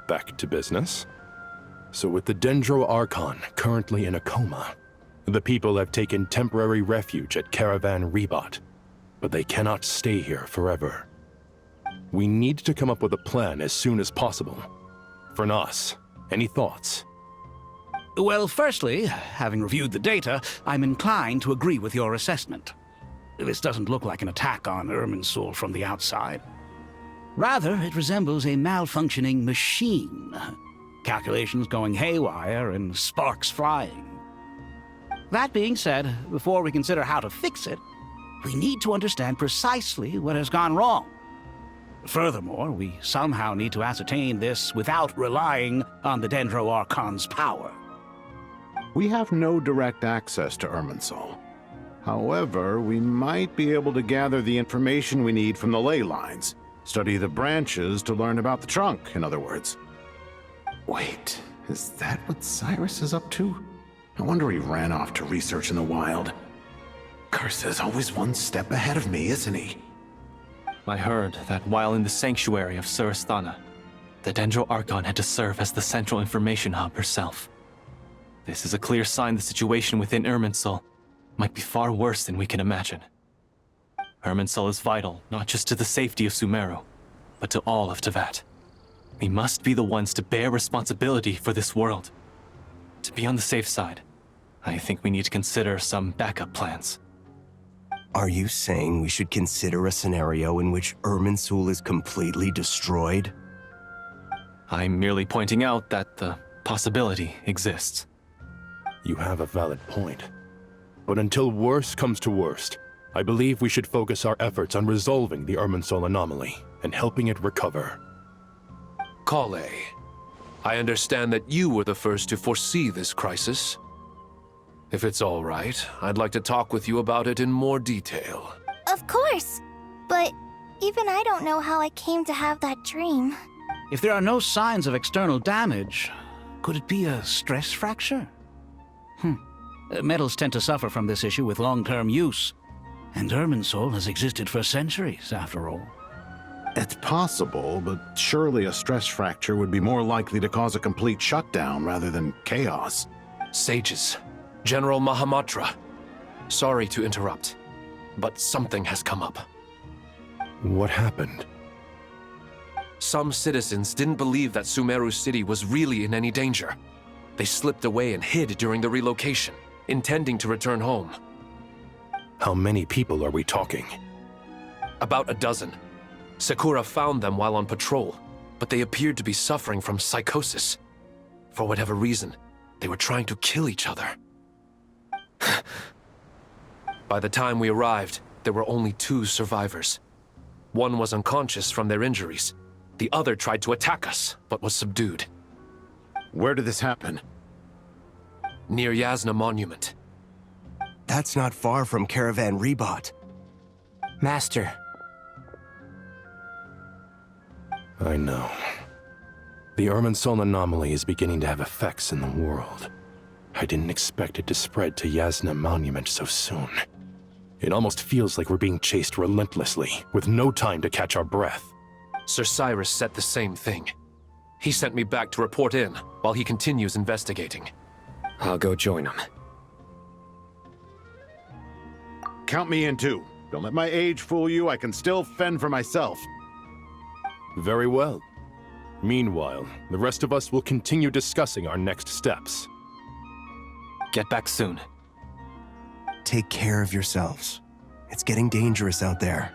Back to business. So with the Dendro Archon currently in a coma, the people have taken temporary refuge at Caravan Rebot, but they cannot stay here forever. We need to come up with a plan as soon as possible. Farnas, any thoughts? Well, firstly, having reviewed the data, I'm inclined to agree with your assessment. This doesn't look like an attack on Irminsul from the outside. Rather, it resembles a malfunctioning machine. Calculations going haywire and sparks flying. That being said, before we consider how to fix it, we need to understand precisely what has gone wrong. Furthermore, we somehow need to ascertain this without relying on the Dendro Archon's power. We have no direct access to Irminsul. However, we might be able to gather the information we need from the ley lines. Study the branches to learn about the trunk, in other words. Wait, is that what Cyrus is up to? No wonder he ran off to research in the wild. Curse always one step ahead of me, isn't he? I heard that while in the sanctuary of Surasthana, the Dendro Archon had to serve as the central information hub herself. This is a clear sign the situation within Irminsul might be far worse than we can imagine. Irminsul is vital not just to the safety of Sumeru, but to all of Teyvat. We must be the ones to bear responsibility for this world. To be on the safe side, I think we need to consider some backup plans. Are you saying we should consider a scenario in which Irminsul is completely destroyed? I'm merely pointing out that the possibility exists. You have a valid point. But until worst comes to worst, I believe we should focus our efforts on resolving the Irminsul anomaly and helping it recover. Kale, I understand that you were the first to foresee this crisis. If it's all right, I'd like to talk with you about it in more detail. Of course, but even I don't know how I came to have that dream. If there are no signs of external damage, could it be a stress fracture? Metals tend to suffer from this issue with long-term use, and Irminsul has existed for centuries, after all. It's possible, but surely a stress fracture would be more likely to cause a complete shutdown rather than chaos. Sages, General Mahamatra, sorry to interrupt, but something has come up. What happened? Some citizens didn't believe that Sumeru City was really in any danger. They slipped away and hid during the relocation, intending to return home. How many people are we talking? About a dozen. Sakura found them while on patrol, but they appeared to be suffering from psychosis. For whatever reason, they were trying to kill each other. By the time we arrived, there were only 2 survivors. One was unconscious from their injuries. The other tried to attack us, but was subdued. Where did this happen? Near Yasna Monument. That's not far from Caravan Rebot. Master. I know. The Irminsul anomaly is beginning to have effects in the world. I didn't expect it to spread to Yasna Monument so soon. It almost feels like we're being chased relentlessly, with no time to catch our breath. Sir Cyrus said the same thing. He sent me back to report in, while he continues investigating. I'll go join him. Count me in too. Don't let my age fool you, I can still fend for myself. Very well. Meanwhile, the rest of us will continue discussing our next steps. Get back soon. Take care of yourselves. It's getting dangerous out there.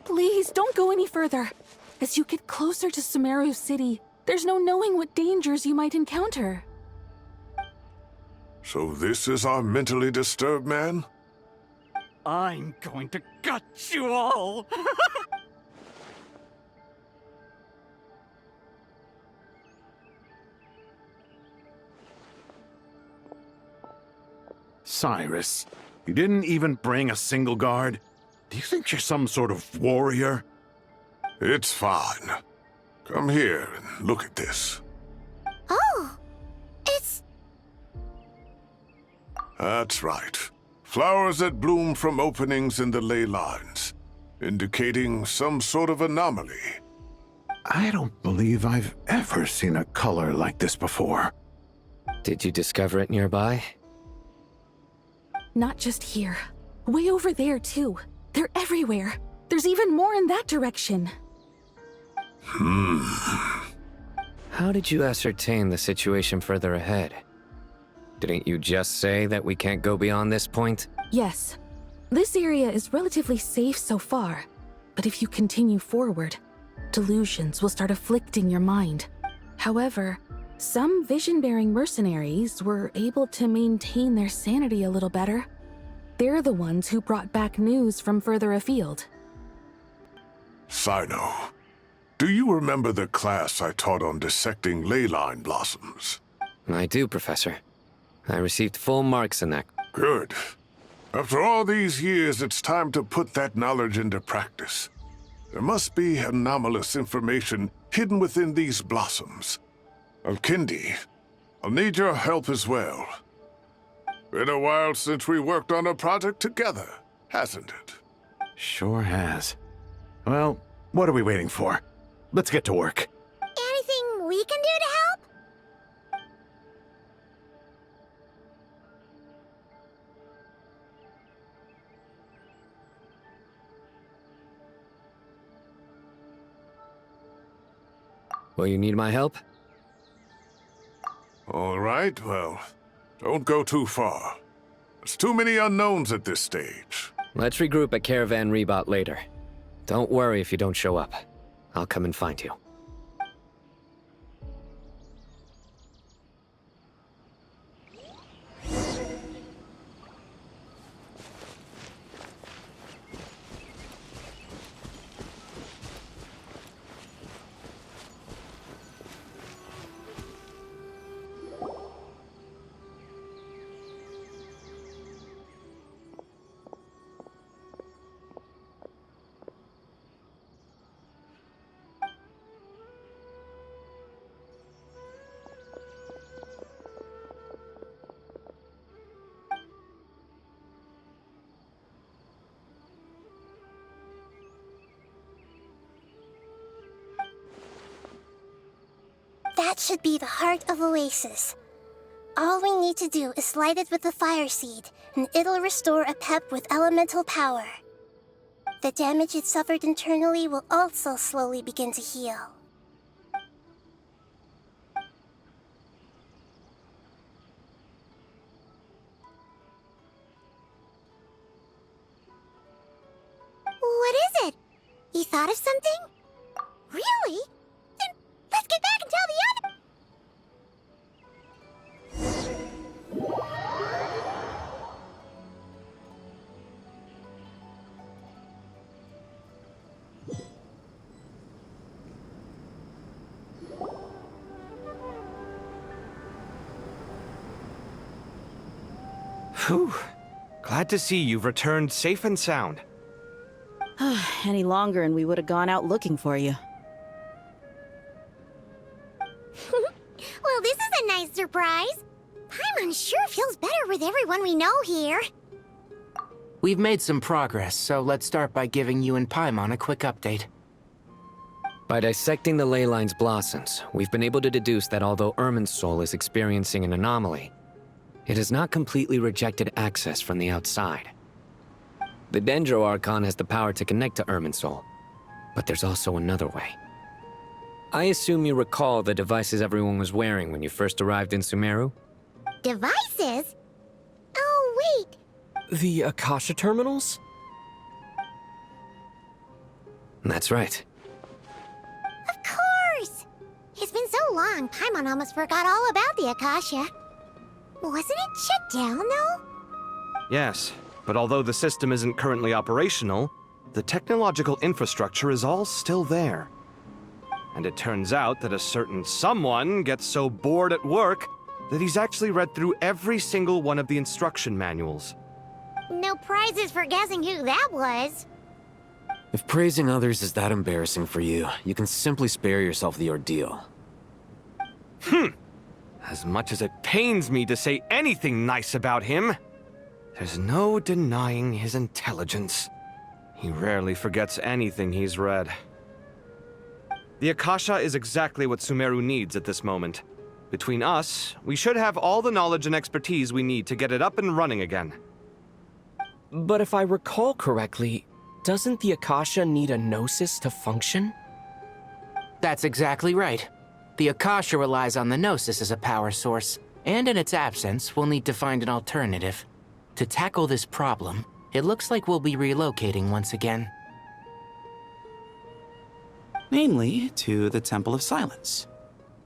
Please, don't go any further. As you get closer to Sumeru City, there's no knowing what dangers you might encounter. So this is our mentally disturbed man? I'm going to gut you all! Cyrus, you didn't even bring a single guard? Do you think you're some sort of warrior? It's fine. Come here and look at this. Oh, it's... That's right. Flowers that bloom from openings in the ley lines, indicating some sort of anomaly. I don't believe I've ever seen a color like this before. Did you discover it nearby? Not just here. Way over there, too. They're everywhere. There's even more in that direction. How did you ascertain the situation further ahead? Didn't you just say that we can't go beyond this point? Yes. This area is relatively safe so far, but if you continue forward, delusions will start afflicting your mind. However, some vision-bearing mercenaries were able to maintain their sanity a little better. They're the ones who brought back news from further afield. Sino, do you remember the class I taught on dissecting ley line blossoms? I do, Professor. I received full marks in that. Good. After all these years, it's time to put that knowledge into practice. There must be anomalous information hidden within these blossoms. Alkindi, I'll need your help as well. Been a while since we worked on a project together, hasn't it? Sure has. Well, what are we waiting for? Let's get to work. Anything we can do to help? Will you need my help? All right, well, don't go too far. There's too many unknowns at this stage. Let's regroup at Caravan Rebot later. Don't worry if you don't show up. I'll come and find you. That should be the heart of Oasis. All we need to do is light it with the fire seed, and it'll restore a pep with elemental power. The damage it suffered internally will also slowly begin to heal. What is it? You thought of something? Really? Then let's get back and tell the other... Whew. Glad to see you've returned safe and sound. Any longer and we would have gone out looking for you. Well, this is a nice surprise. Paimon sure feels better with everyone we know here. We've made some progress, so let's start by giving you and Paimon a quick update. By dissecting the ley line's blossoms, we've been able to deduce that although Irminsul is experiencing an anomaly, it has not completely rejected access from the outside. The Dendro Archon has the power to connect to Irminsul, but there's also another way. I assume you recall the devices everyone was wearing when you first arrived in Sumeru? Devices? Oh, wait. The Akasha terminals? That's right. Of course! It's been so long, Paimon almost forgot all about the Akasha. Wasn't it shut down, though? Yes, but although the system isn't currently operational, the technological infrastructure is all still there. And it turns out that a certain someone gets so bored at work that he's actually read through every single one of the instruction manuals. No prizes for guessing who that was. If praising others is that embarrassing for you, you can simply spare yourself the ordeal. As much as it pains me to say anything nice about him, there's no denying his intelligence. He rarely forgets anything he's read. The Akasha is exactly what Sumeru needs at this moment. Between us, we should have all the knowledge and expertise we need to get it up and running again. But if I recall correctly, doesn't the Akasha need a gnosis to function? That's exactly right. The Akasha relies on the Gnosis as a power source, and in its absence, we'll need to find an alternative. To tackle this problem, it looks like we'll be relocating once again. Namely, to the Temple of Silence.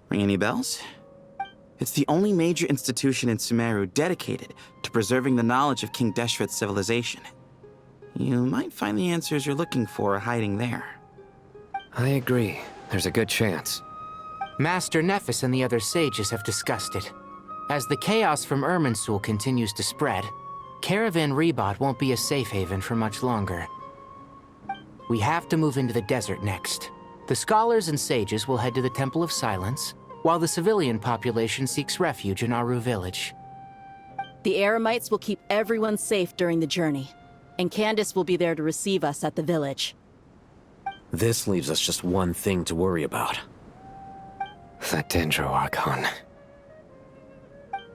Ring any bells? It's the only major institution in Sumeru dedicated to preserving the knowledge of King Deshret's civilization. You might find the answers you're looking for hiding there. I agree. There's a good chance. Master Nephis and the other sages have discussed it. As the chaos from Irminsul continues to spread, Caravan Rebot won't be a safe haven for much longer. We have to move into the desert next. The scholars and sages will head to the Temple of Silence, while the civilian population seeks refuge in Aru village. The Eremites will keep everyone safe during the journey, and Candace will be there to receive us at the village. This leaves us just one thing to worry about. That Dendro Archon.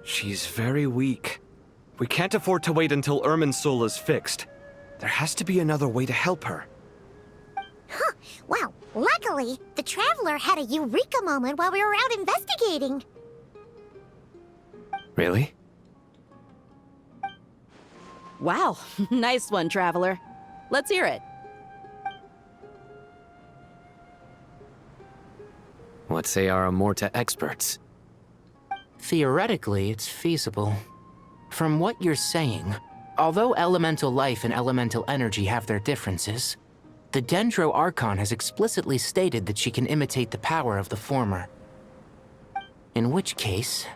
She's very weak. We can't afford to wait until Irminsul is fixed. There has to be another way to help her. Huh. Wow. Luckily, the Traveler had a eureka moment while we were out investigating. Really? Wow. Nice one, Traveler. Let's hear it. What say our Amorta experts? Theoretically, it's feasible. From what you're saying, although elemental life and elemental energy have their differences, the Dendro Archon has explicitly stated that she can imitate the power of the former. In which case,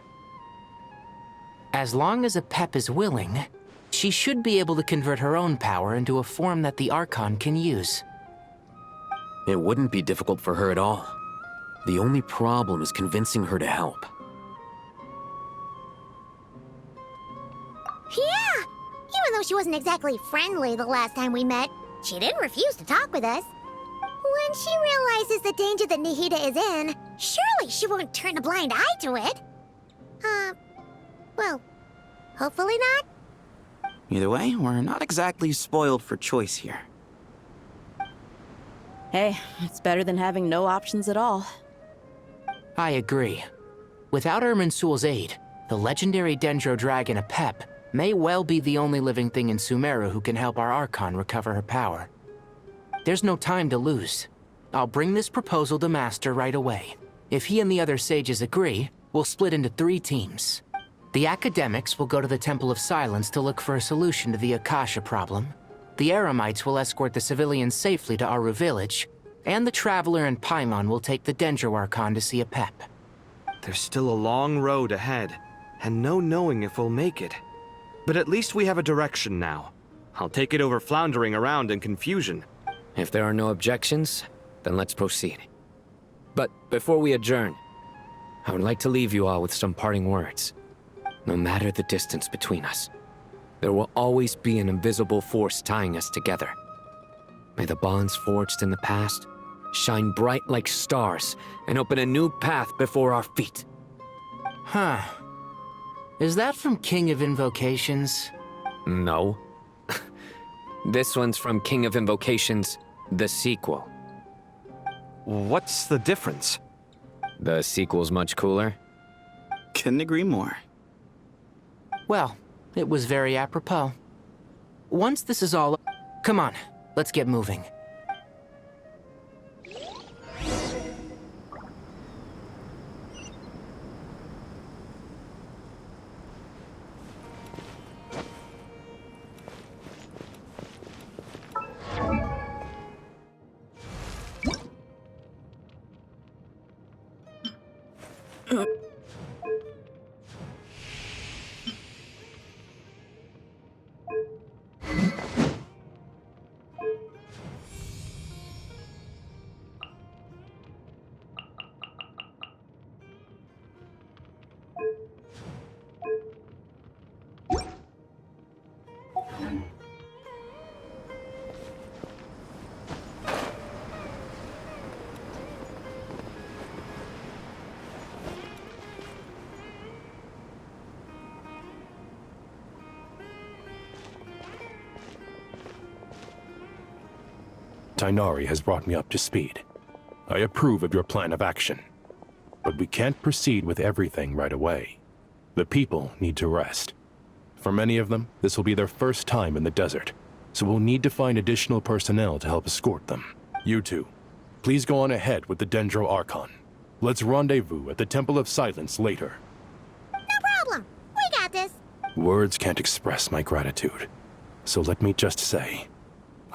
as long as Apep is willing, she should be able to convert her own power into a form that the Archon can use. It wouldn't be difficult for her at all. The only problem is convincing her to help. Yeah! Even though she wasn't exactly friendly the last time we met, she didn't refuse to talk with us. When she realizes the danger that Nahida is in, surely she won't turn a blind eye to it. Well, hopefully not. Either way, we're not exactly spoiled for choice here. Hey, it's better than having no options at all. I agree. Without Irminsul's aid, the legendary Dendro Dragon Apep may well be the only living thing in Sumeru who can help our Archon recover her power. There's no time to lose. I'll bring this proposal to Master right away. If he and the other sages agree, we'll split into 3 teams. The academics will go to the Temple of Silence to look for a solution to the Akasha problem. The Eremites will escort the civilians safely to Aru village, and the Traveler and Paimon will take the Dendro Archon to see Apep. There's still a long road ahead, and no knowing if we'll make it. But at least we have a direction now. I'll take it over floundering around in confusion. If there are no objections, then let's proceed. But before we adjourn, I would like to leave you all with some parting words. No matter the distance between us, there will always be an invisible force tying us together. May the bonds forged in the past shine bright like stars and open a new path before our feet. Huh. Is that from King of Invocations? No. This one's from King of Invocations, the sequel. What's the difference? The sequel's much cooler. Couldn't agree more. Well, it was very apropos. Once this is all... Come on, let's get moving. Tainari has brought me up to speed. I approve of your plan of action. But we can't proceed with everything right away. The people need to rest. For many of them, this will be their first time in the desert, so we'll need to find additional personnel to help escort them. You two, please go on ahead with the Dendro Archon. Let's rendezvous at the Temple of Silence later. No problem. We got this. Words can't express my gratitude, so let me just say,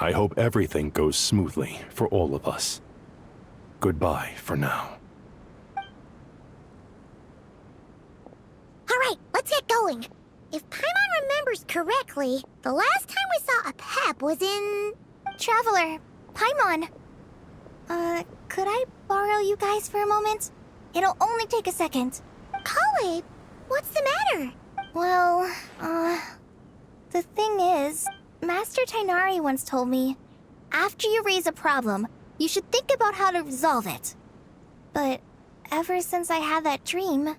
I hope everything goes smoothly for all of us. Goodbye for now. All right, let's get going. If Paimon remembers correctly, the last time we saw a Pep was in... Traveler, Paimon. Could I borrow you guys for a moment? It'll only take a second. Kale, what's the matter? Well, the thing is, Master Tainari once told me, after you raise a problem, you should think about how to resolve it. But ever since I had that dream,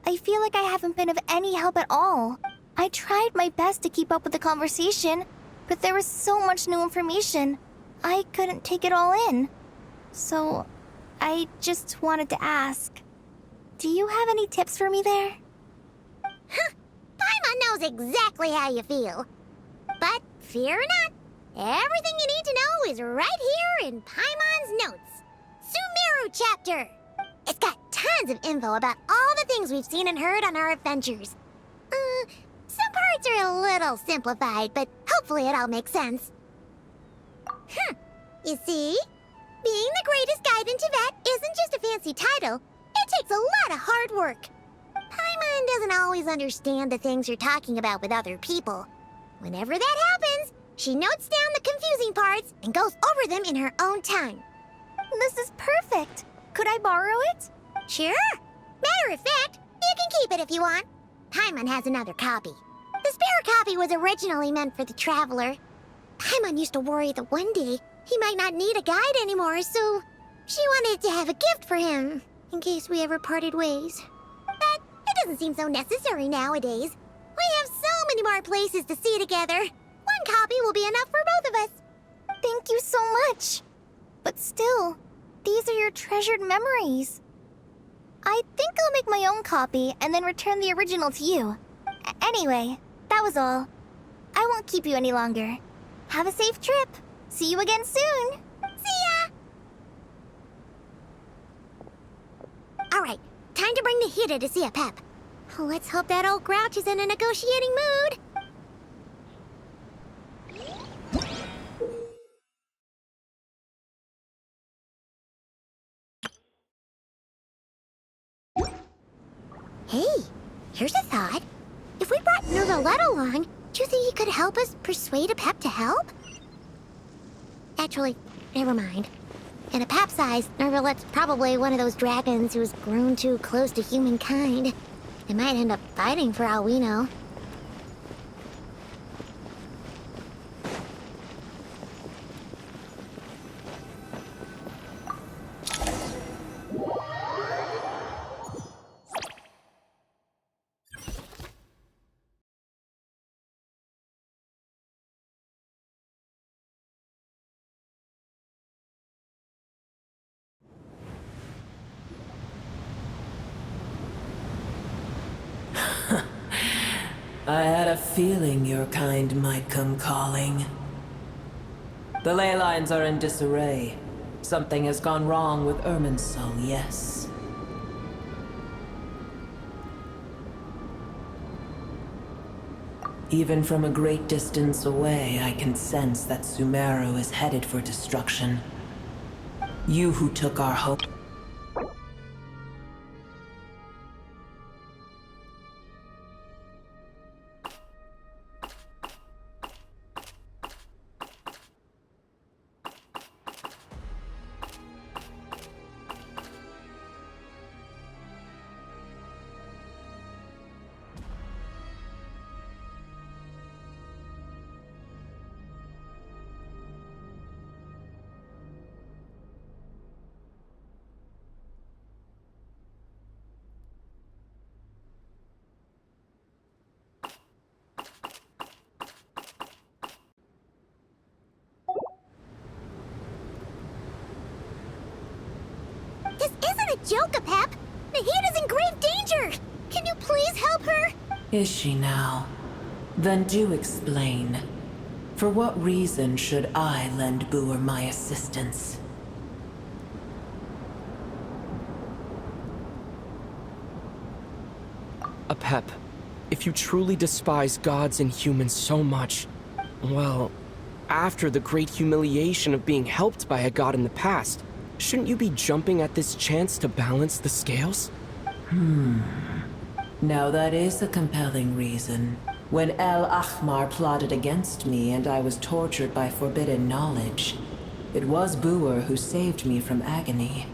I feel like I haven't been of any help at all. I tried my best to keep up with the conversation, but there was so much new information, I couldn't take it all in. So, I just wanted to ask, do you have any tips for me there? Huh, Paimon knows exactly how you feel. But fear not, everything you need to know is right here in Paimon's notes. Sumeru chapter. It's got tons of info about all the things we've seen and heard on our adventures. Some parts are a little simplified, but hopefully it all makes sense. You see? Being the greatest guide in Tibet isn't just a fancy title. It takes a lot of hard work. Paimon doesn't always understand the things you're talking about with other people. Whenever that happens, she notes down the confusing parts and goes over them in her own time. This is perfect. Could I borrow it? Sure. Matter of fact, you can keep it if you want. Paimon has another copy. The spare copy was originally meant for the Traveler. Paimon used to worry that one day he might not need a guide anymore, so she wanted to have a gift for him, in case we ever parted ways. But it doesn't seem so necessary nowadays. We have so many more places to see together. One copy will be enough for both of us. Thank you so much. But still, these are your treasured memories. I think I'll make my own copy and then return the original to you. Anyway, that was all. I won't keep you any longer. Have a safe trip. See you again soon. See ya! Alright, time to bring the Hida to see a Pep. Let's hope that old grouch is in a negotiating mood. Hey, here's a thought. If we brought Novelette along, do you think he could help us persuade a Pep to help? Actually, never mind. In a Pep size, Novelette's probably one of those dragons who's grown too close to humankind. They might end up fighting for all we know. I had a feeling your kind might come calling. The ley lines are in disarray. Something has gone wrong with Irminsul, yes. Even from a great distance away, I can sense that Sumeru is headed for destruction. You who took our hope... This isn't a joke, Apep! Nahida's in grave danger! Can you please help her? Is she now? Then do explain. For what reason should I lend Booer my assistance? Apep, if you truly despise gods and humans so much, well, after the great humiliation of being helped by a god in the past, shouldn't you be jumping at this chance to balance the scales? Now that is a compelling reason. When El Ahmar plotted against me and I was tortured by forbidden knowledge, it was Booer who saved me from agony.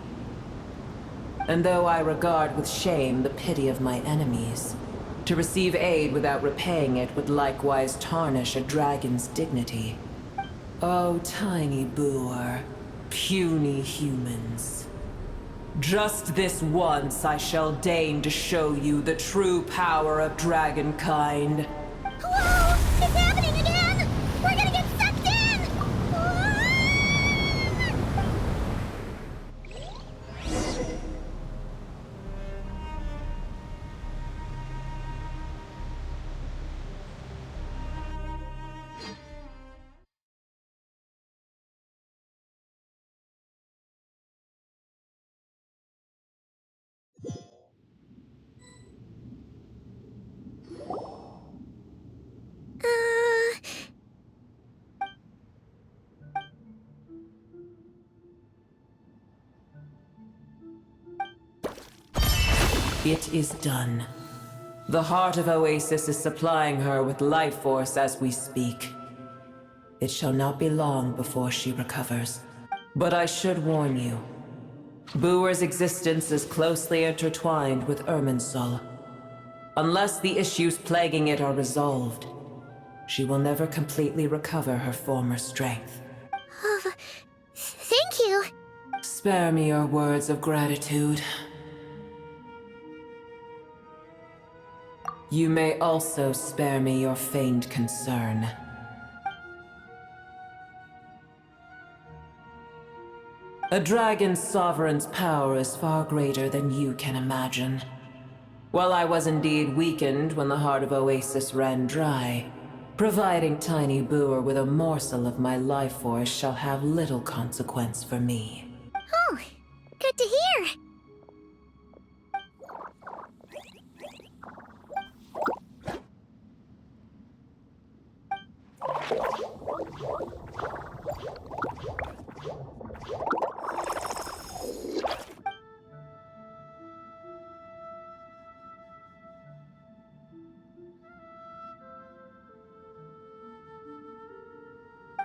And though I regard with shame the pity of my enemies, to receive aid without repaying it would likewise tarnish a dragon's dignity. Oh, tiny Booer, puny humans. Just this once I shall deign to show you the true power of dragonkind. Whoa! It's happening again! We're gonna get sucked in! It is done. The heart of Oasis is supplying her with life force as we speak. It shall not be long before she recovers. But I should warn you. Booer's existence is closely intertwined with Irminsul. Unless the issues plaguing it are resolved, she will never completely recover her former strength. Thank you. Spare me your words of gratitude. You may also spare me your feigned concern. A dragon's sovereign's power is far greater than you can imagine. While I was indeed weakened when the heart of Oasis ran dry, providing tiny Booer with a morsel of my life force shall have little consequence for me. Oh, good to hear.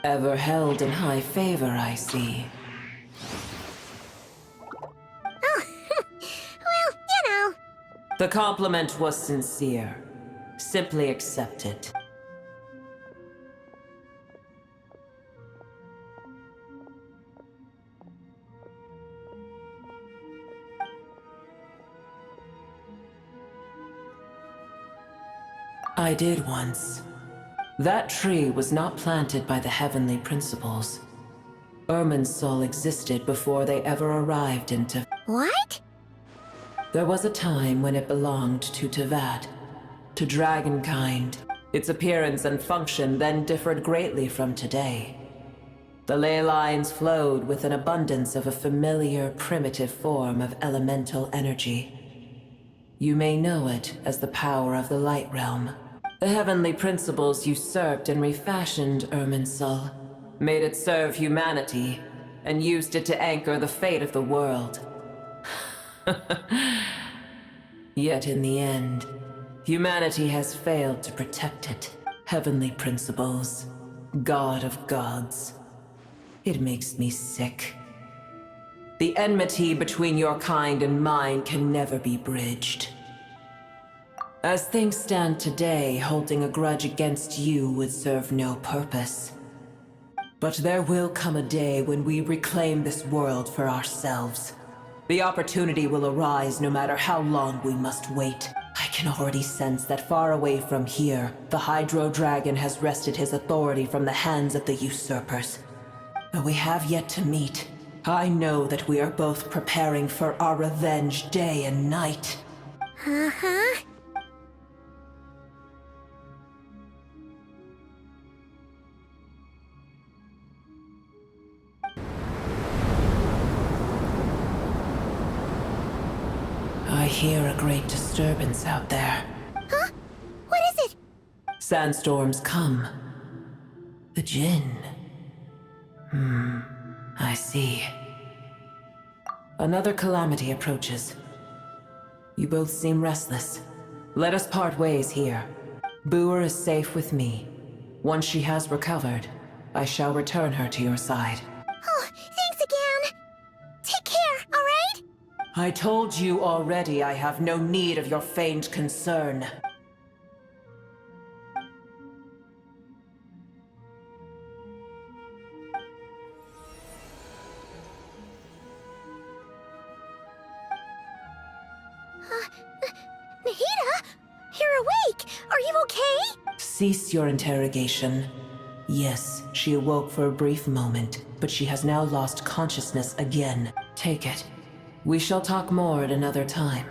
Ever held in high favor, I see. Oh, well, you know. The compliment was sincere. Simply accept it. I did once. That tree was not planted by the heavenly principles. Irminsul existed before they ever arrived into... What? There was a time when it belonged to Tavad, to dragonkind. Its appearance and function then differed greatly from today. The ley lines flowed with an abundance of a familiar, primitive form of elemental energy. You may know it as the power of the Light Realm. The heavenly principles usurped and refashioned Irminsul, made it serve humanity, and used it to anchor the fate of the world. Yet in the end, humanity has failed to protect it. Heavenly principles, God of gods. It makes me sick. The enmity between your kind and mine can never be bridged. As things stand today, holding a grudge against you would serve no purpose. But there will come a day when we reclaim this world for ourselves. The opportunity will arise no matter how long we must wait. I can already sense that far away from here, the Hydro Dragon has wrested his authority from the hands of the usurpers. But we have yet to meet, I know that we are both preparing for our revenge day and night. Uh-huh. I hear a great disturbance out there. Huh? What is it? Sandstorms come. The Jinn. I see. Another calamity approaches. You both seem restless. Let us part ways here. Boer is safe with me. Once she has recovered, I shall return her to your side. Oh, thanks again. Take care, alright? I told you already I have no need of your feigned concern. Nahida? You're awake! Are you okay? Cease your interrogation. Yes, she awoke for a brief moment, but she has now lost consciousness again. Take it. We shall talk more at another time.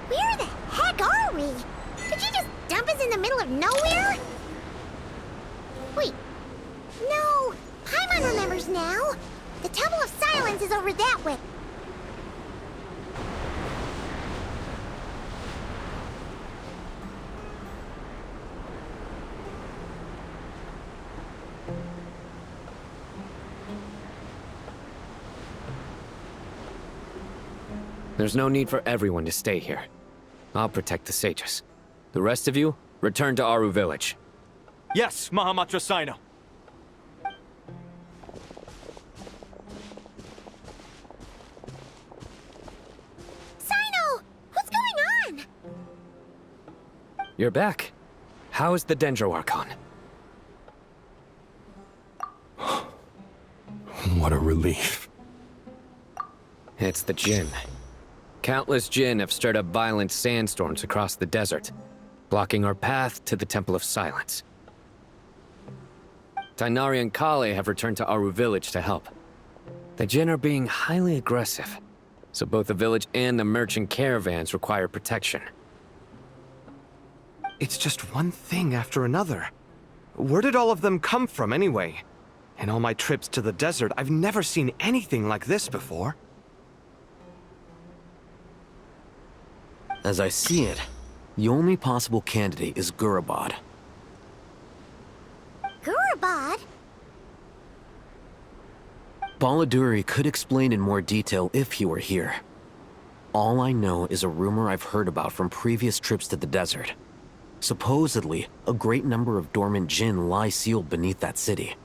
Where the heck are we? Did you just dump us in the middle of nowhere? Wait. No. Paimon remembers now. The Temple of Silence is over that way. There's no need for everyone to stay here. I'll protect the sages. The rest of you, return to Aru village. Yes, Mahamatra Sino. Sino! What's going on? You're back. How is the Dendro Archon? What a relief. It's the Jinn. Countless Jinn have stirred up violent sandstorms across the desert, blocking our path to the Temple of Silence. Tainari and Kale have returned to Aru village to help. The Jinn are being highly aggressive, so both the village and the merchant caravans require protection. It's just one thing after another. Where did all of them come from anyway? In all my trips to the desert, I've never seen anything like this before. As I see it, the only possible candidate is Gurabad. Gurabad? Baladuri could explain in more detail if he were here. All I know is a rumor I've heard about from previous trips to the desert. Supposedly, a great number of dormant Jinn lie sealed beneath that city.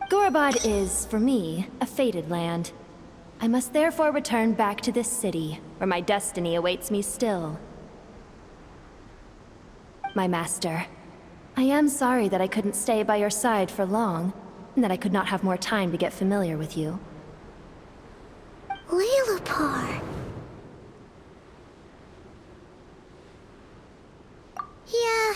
Gurabad is, for me, a fated land. I must therefore return back to this city, where my destiny awaits me still. My master, I am sorry that I couldn't stay by your side for long, and that I could not have more time to get familiar with you. Lilipar. Yeah,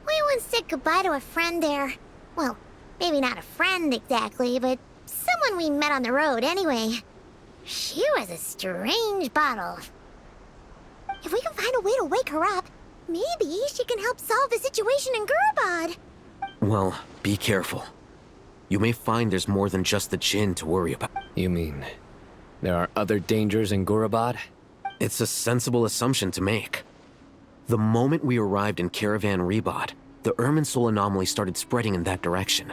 we once said goodbye to a friend there. Well, maybe not a friend exactly, but someone we met on the road anyway. She was a strange bottle. If we can find a way to wake her up, maybe she can help solve the situation in Gurabad. Well, be careful. You may find there's more than just the Jinn to worry about. You mean, there are other dangers in Gurabad? It's a sensible assumption to make. The moment we arrived in Caravan Rebot, the Irminsul anomaly started spreading in that direction.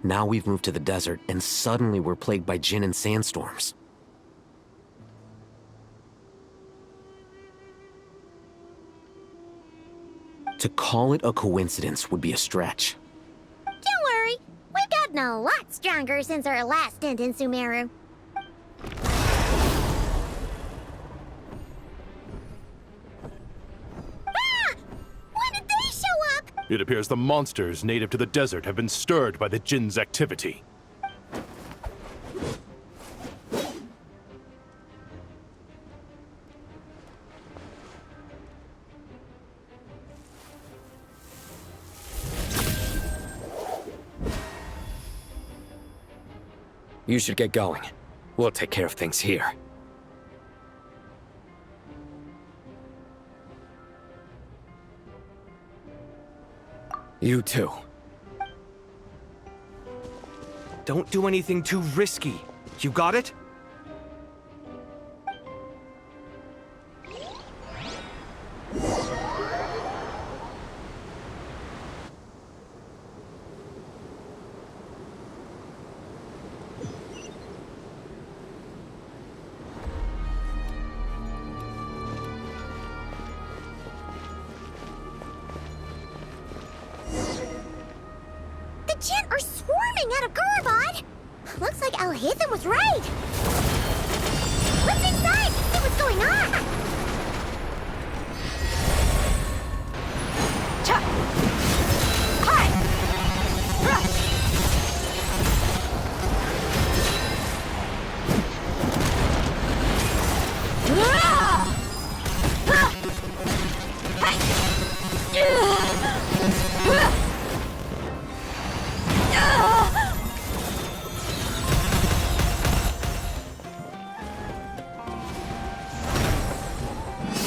Now we've moved to the desert, and suddenly we're plagued by Jinn and sandstorms. To call it a coincidence would be a stretch. Don't worry, we've gotten a lot stronger since our last stint in Sumeru. Ah! When did they show up? It appears the monsters native to the desert have been stirred by the Jinn's activity. You should get going. We'll take care of things here. You too. Don't do anything too risky. You got it? The Jinn are swarming out of Gurabad! Looks like Al-Hithan was right! Let's inside! See what's going on!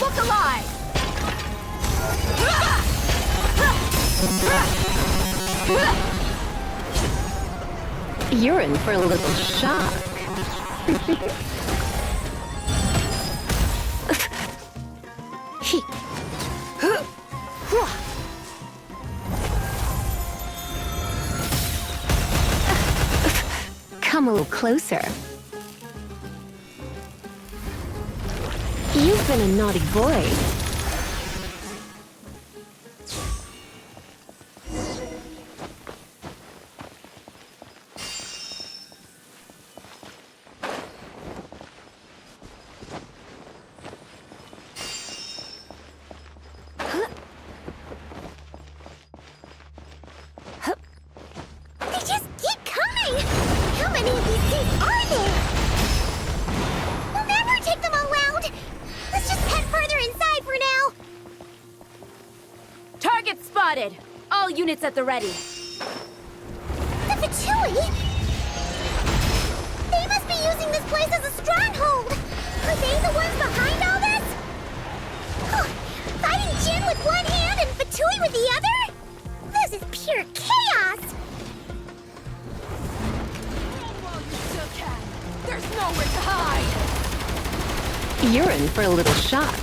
Look alive! You're in for a little shock. Come a little closer. You've been a naughty boy. They just keep coming! How many of these things are there? We'll never take them all out! Let's just head further inside for now! Target spotted! All units at the ready. The Fatui? They must be using this place as a stronghold! Are they the ones behind all this? Oh, fighting Jinn with one hand and Fatui with the other? This is pure chaos! There's nowhere to hide! You're in for a little shock.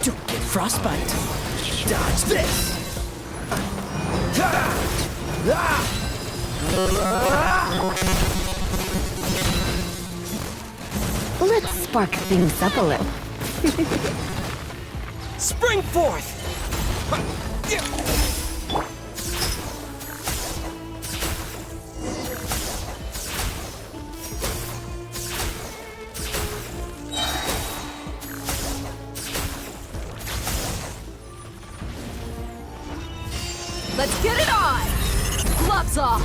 Don't get frostbite. Dodge this! Let's spark things up a little. Spring forth! Let's get it on! Gloves off!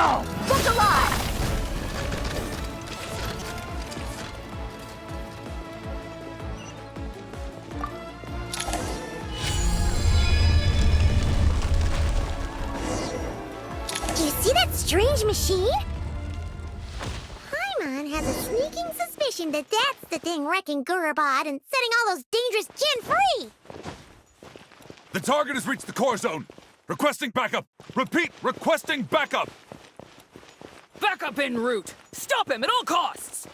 all! Look alive! Do you see that strange machine? Paimon has a sneaking suspicion that that's the thing wrecking Gurabad and setting all those dangerous Jinn free! The target has reached the core zone. Requesting backup. Repeat, requesting backup. Backup en route! Stop him at all costs!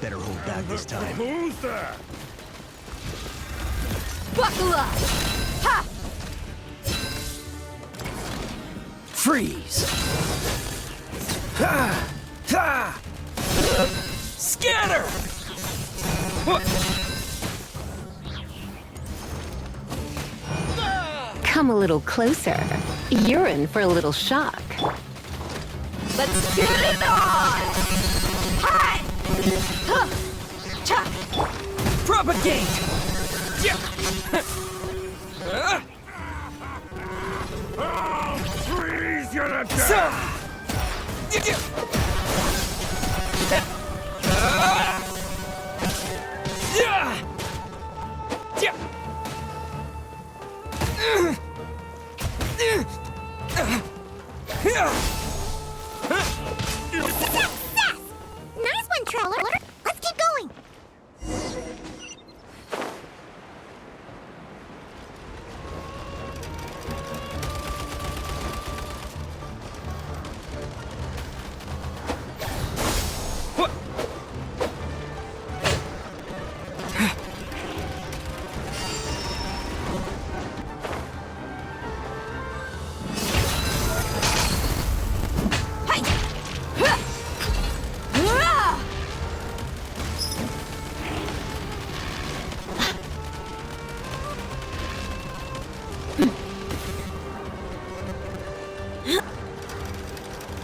Better hold back this time. Who's there? Buckle up! Ha! Freeze! Ha! Ha! Scanner! Come a little closer. You're in for a little shock. Let's get it on! Hi! Huh! Cha! Propagate! Yeah! Freeze, you're not Success! Nice one, Traveler! Let's keep going!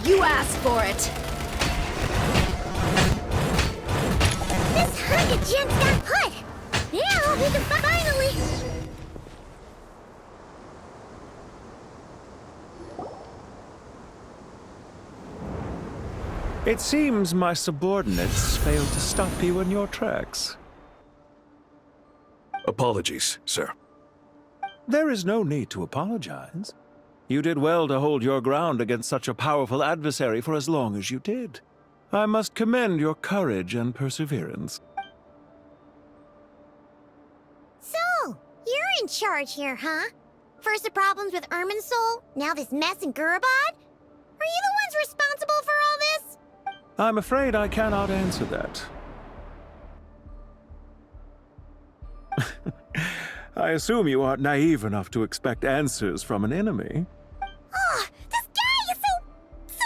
You asked for it! This hunted Jinn's got put! Now we can finally... It seems my subordinates failed to stop you in your tracks. Apologies, sir. There is no need to apologize. You did well to hold your ground against such a powerful adversary for as long as you did. I must commend your courage and perseverance. So, you're in charge here, huh? First the problems with Irminsul, now this mess in Gurabad? Are you the ones responsible for all this? I'm afraid I cannot answer that. I assume you aren't naive enough to expect answers from an enemy. Oh, this guy is so...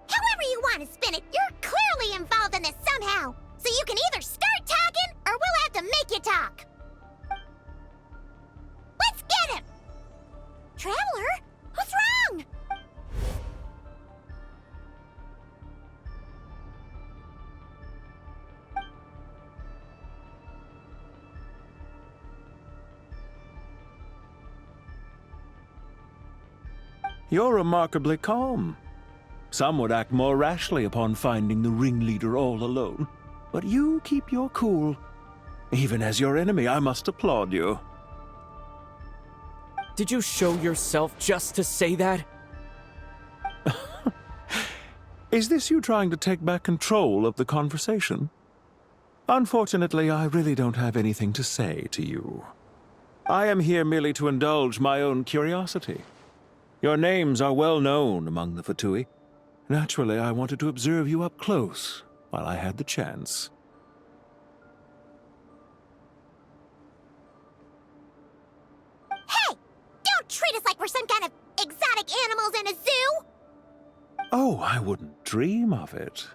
However you want to spin it, you're clearly involved in this somehow. So you can either start talking, or we'll have to make you talk. Let's get him! Traveler, what's wrong? You're remarkably calm. Some would act more rashly upon finding the ringleader all alone. But you keep your cool. Even as your enemy, I must applaud you. Did you show yourself just to say that? Is this you trying to take back control of the conversation? Unfortunately, I really don't have anything to say to you. I am here merely to indulge my own curiosity. Your names are well known among the Fatui, Naturally, I wanted to observe you up close while I had the chance. Hey! Don't treat us like we're some kind of exotic animals in a zoo! Oh, I wouldn't dream of it.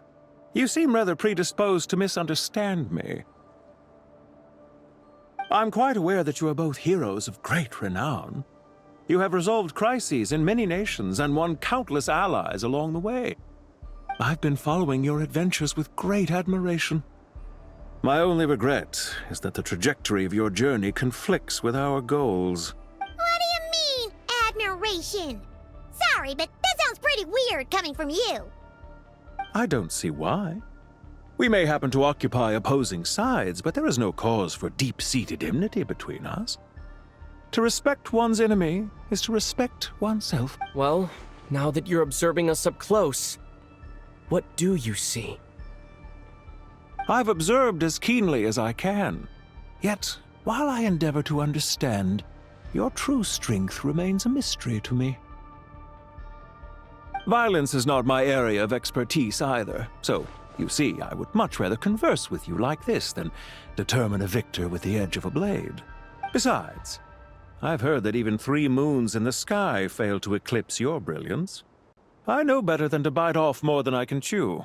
You seem rather predisposed to misunderstand me. I'm quite aware that you are both heroes of great renown. You have resolved crises in many nations and won countless allies along the way. I've been following your adventures with great admiration. My only regret is that the trajectory of your journey conflicts with our goals. What do you mean, admiration? Sorry, but that sounds pretty weird coming from you. I don't see why. We may happen to occupy opposing sides, but there is no cause for deep-seated enmity between us. To respect one's enemy is to respect oneself. Well, now that you're observing us up close, what do you see? I've observed as keenly as I can. Yet, while I endeavor to understand, your true strength remains a mystery to me. Violence is not my area of expertise either, so, you see, I would much rather converse with you like this than determine a victor with the edge of a blade. Besides, I've heard that even 3 moons in the sky fail to eclipse your brilliance. I know better than to bite off more than I can chew.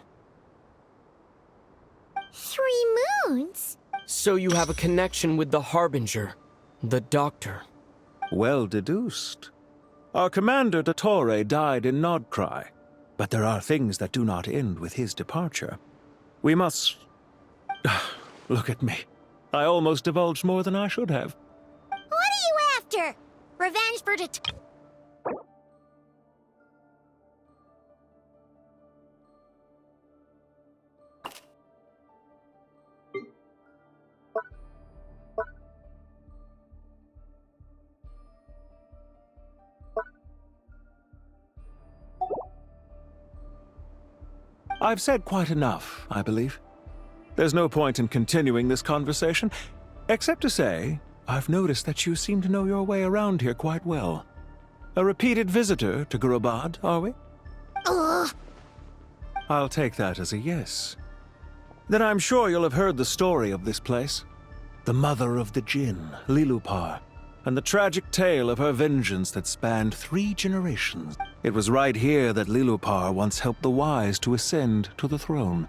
3 moons? So you have a connection with the Harbinger, the Doctor. Well deduced. Our commander, Dottore, died in Nodcry, but there are things that do not end with his departure. We must... Look at me. I almost divulged more than I should have. What are you after? Revenge for I've said quite enough, I believe. There's no point in continuing this conversation, except to say, I've noticed that you seem to know your way around here quite well. A repeated visitor to Gurabad, are we? Ugh. I'll take that as a yes. Then I'm sure you'll have heard the story of this place. The mother of the Jinn, Lilupar, and the tragic tale of her vengeance that spanned 3 generations. It was right here that Lilupar once helped the wise to ascend to the throne.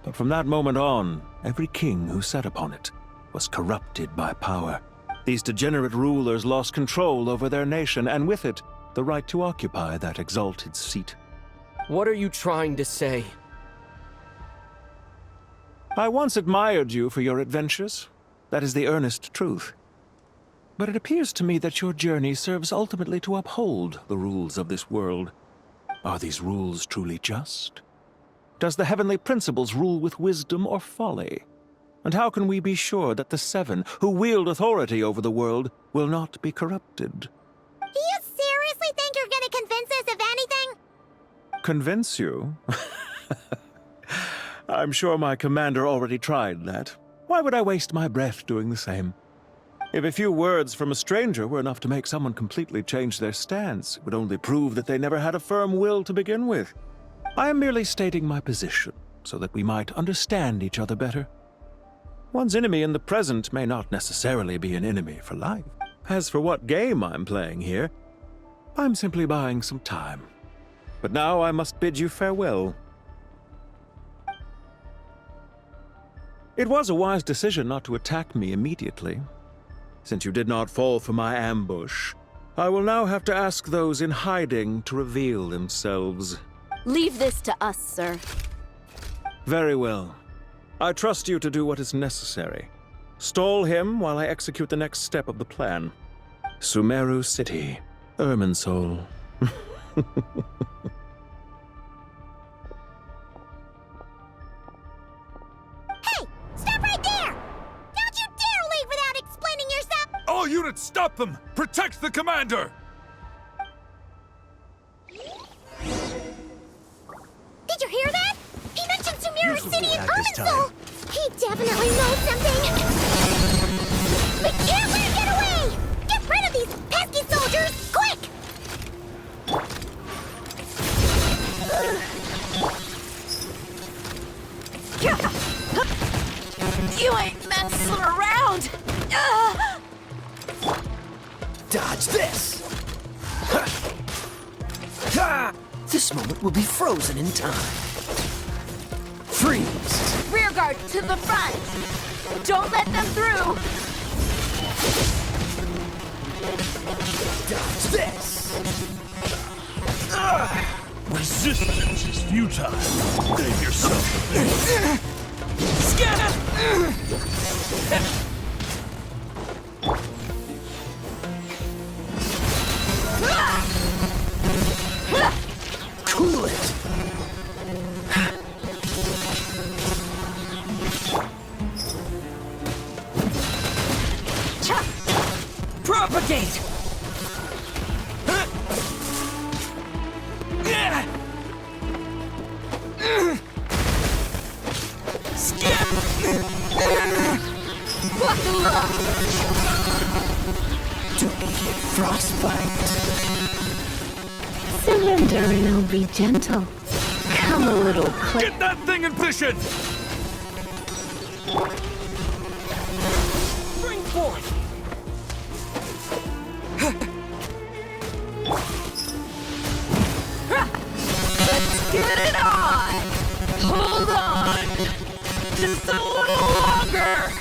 But from that moment on, every king who sat upon it was corrupted by power. These degenerate rulers lost control over their nation, and with it, the right to occupy that exalted seat. What are you trying to say? I once admired you for your adventures. That is the earnest truth. But it appears to me that your journey serves ultimately to uphold the rules of this world. Are these rules truly just? Does the heavenly principles rule with wisdom or folly? And how can we be sure that the 7 who wield authority over the world will not be corrupted? Do you seriously think you're gonna convince us of anything? Convince you? I'm sure my commander already tried that. Why would I waste my breath doing the same? If a few words from a stranger were enough to make someone completely change their stance, it would only prove that they never had a firm will to begin with. I am merely stating my position, so that we might understand each other better. One's enemy in the present may not necessarily be an enemy for life. As for what game I'm playing here, I'm simply buying some time. But now I must bid you farewell. It was a wise decision not to attack me immediately. Since you did not fall for my ambush, I will now have to ask those in hiding to reveal themselves. Leave this to us, sir. Very well. I trust you to do what is necessary. Stall him while I execute the next step of the plan. Sumeru City, Irminsul. All units, stop them! Protect the commander! Did you hear that? He mentioned Sumeru Usually City and at this Irminsul! He definitely knows something! We can't let him get away! Get rid of these pesky soldiers, quick! You ain't messing around! Dodge this! This moment will be frozen in time. Freeze! Rearguard to the front! Don't let them through! Dodge this! Resistance is futile. Save yourself a bit. Cool it! Propagate! Don't get frostbite. Surrender and I'll be gentle. Come a little closer. Get that thing in position! Bring forth! Let's get it on! Hold on! Just a little longer!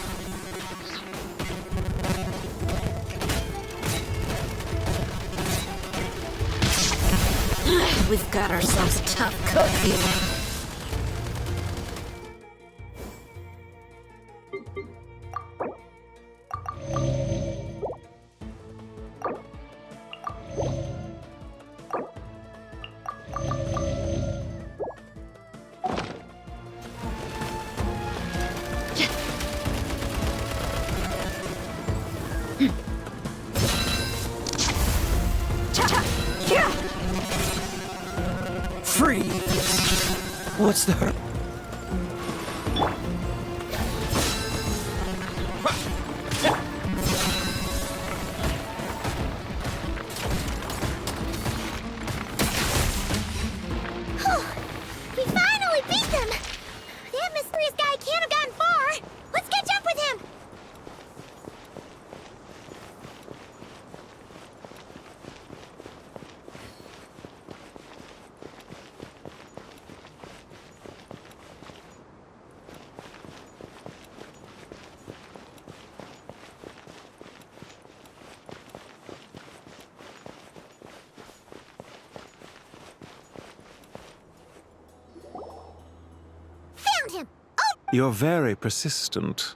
We've got ourselves a tough cookie. Freeze! What's the hurt? We finally beat them! That mysterious guy can't have gotten far! Let's catch up with him! Found him! You're very persistent.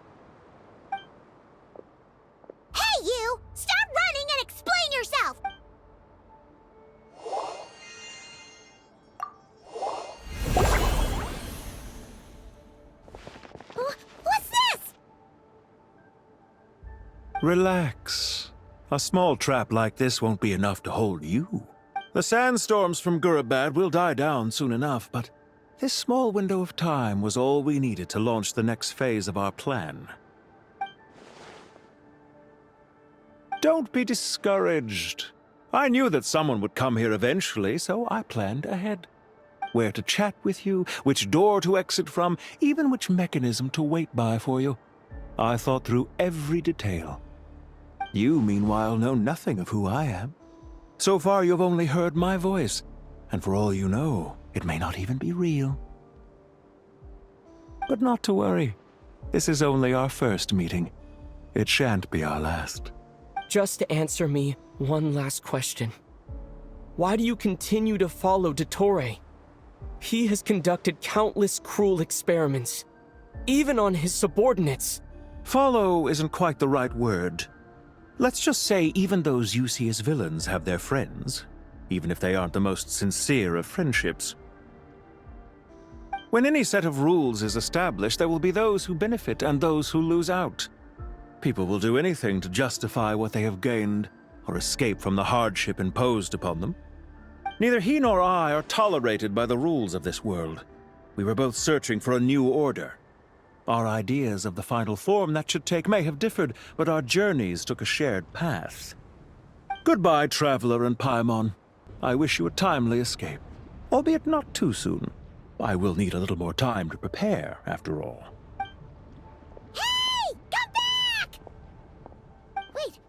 Hey, you! Stop running and explain yourself! What's this? Relax. A small trap like this won't be enough to hold you. The sandstorms from Gurabad will die down soon enough, but this small window of time was all we needed to launch the next phase of our plan. Don't be discouraged. I knew that someone would come here eventually, so I planned ahead. Where to chat with you, which door to exit from, even which mechanism to wait by for you. I thought through every detail. You, meanwhile, know nothing of who I am. So far, you've only heard my voice, and for all you know, it may not even be real. But not to worry. This is only our first meeting. It shan't be our last. Just answer me one last question. Why do you continue to follow Dottore? He has conducted countless cruel experiments, even on his subordinates. Follow isn't quite the right word. Let's just say even those you see as villains have their friends, even if they aren't the most sincere of friendships. When any set of rules is established, there will be those who benefit and those who lose out. People will do anything to justify what they have gained or escape from the hardship imposed upon them. Neither he nor I are tolerated by the rules of this world. We were both searching for a new order. Our ideas of the final form that should take may have differed, but our journeys took a shared path. Goodbye, Traveler and Paimon. I wish you a timely escape, albeit not too soon. I will need a little more time to prepare, after all. Hey! Come back! Wait,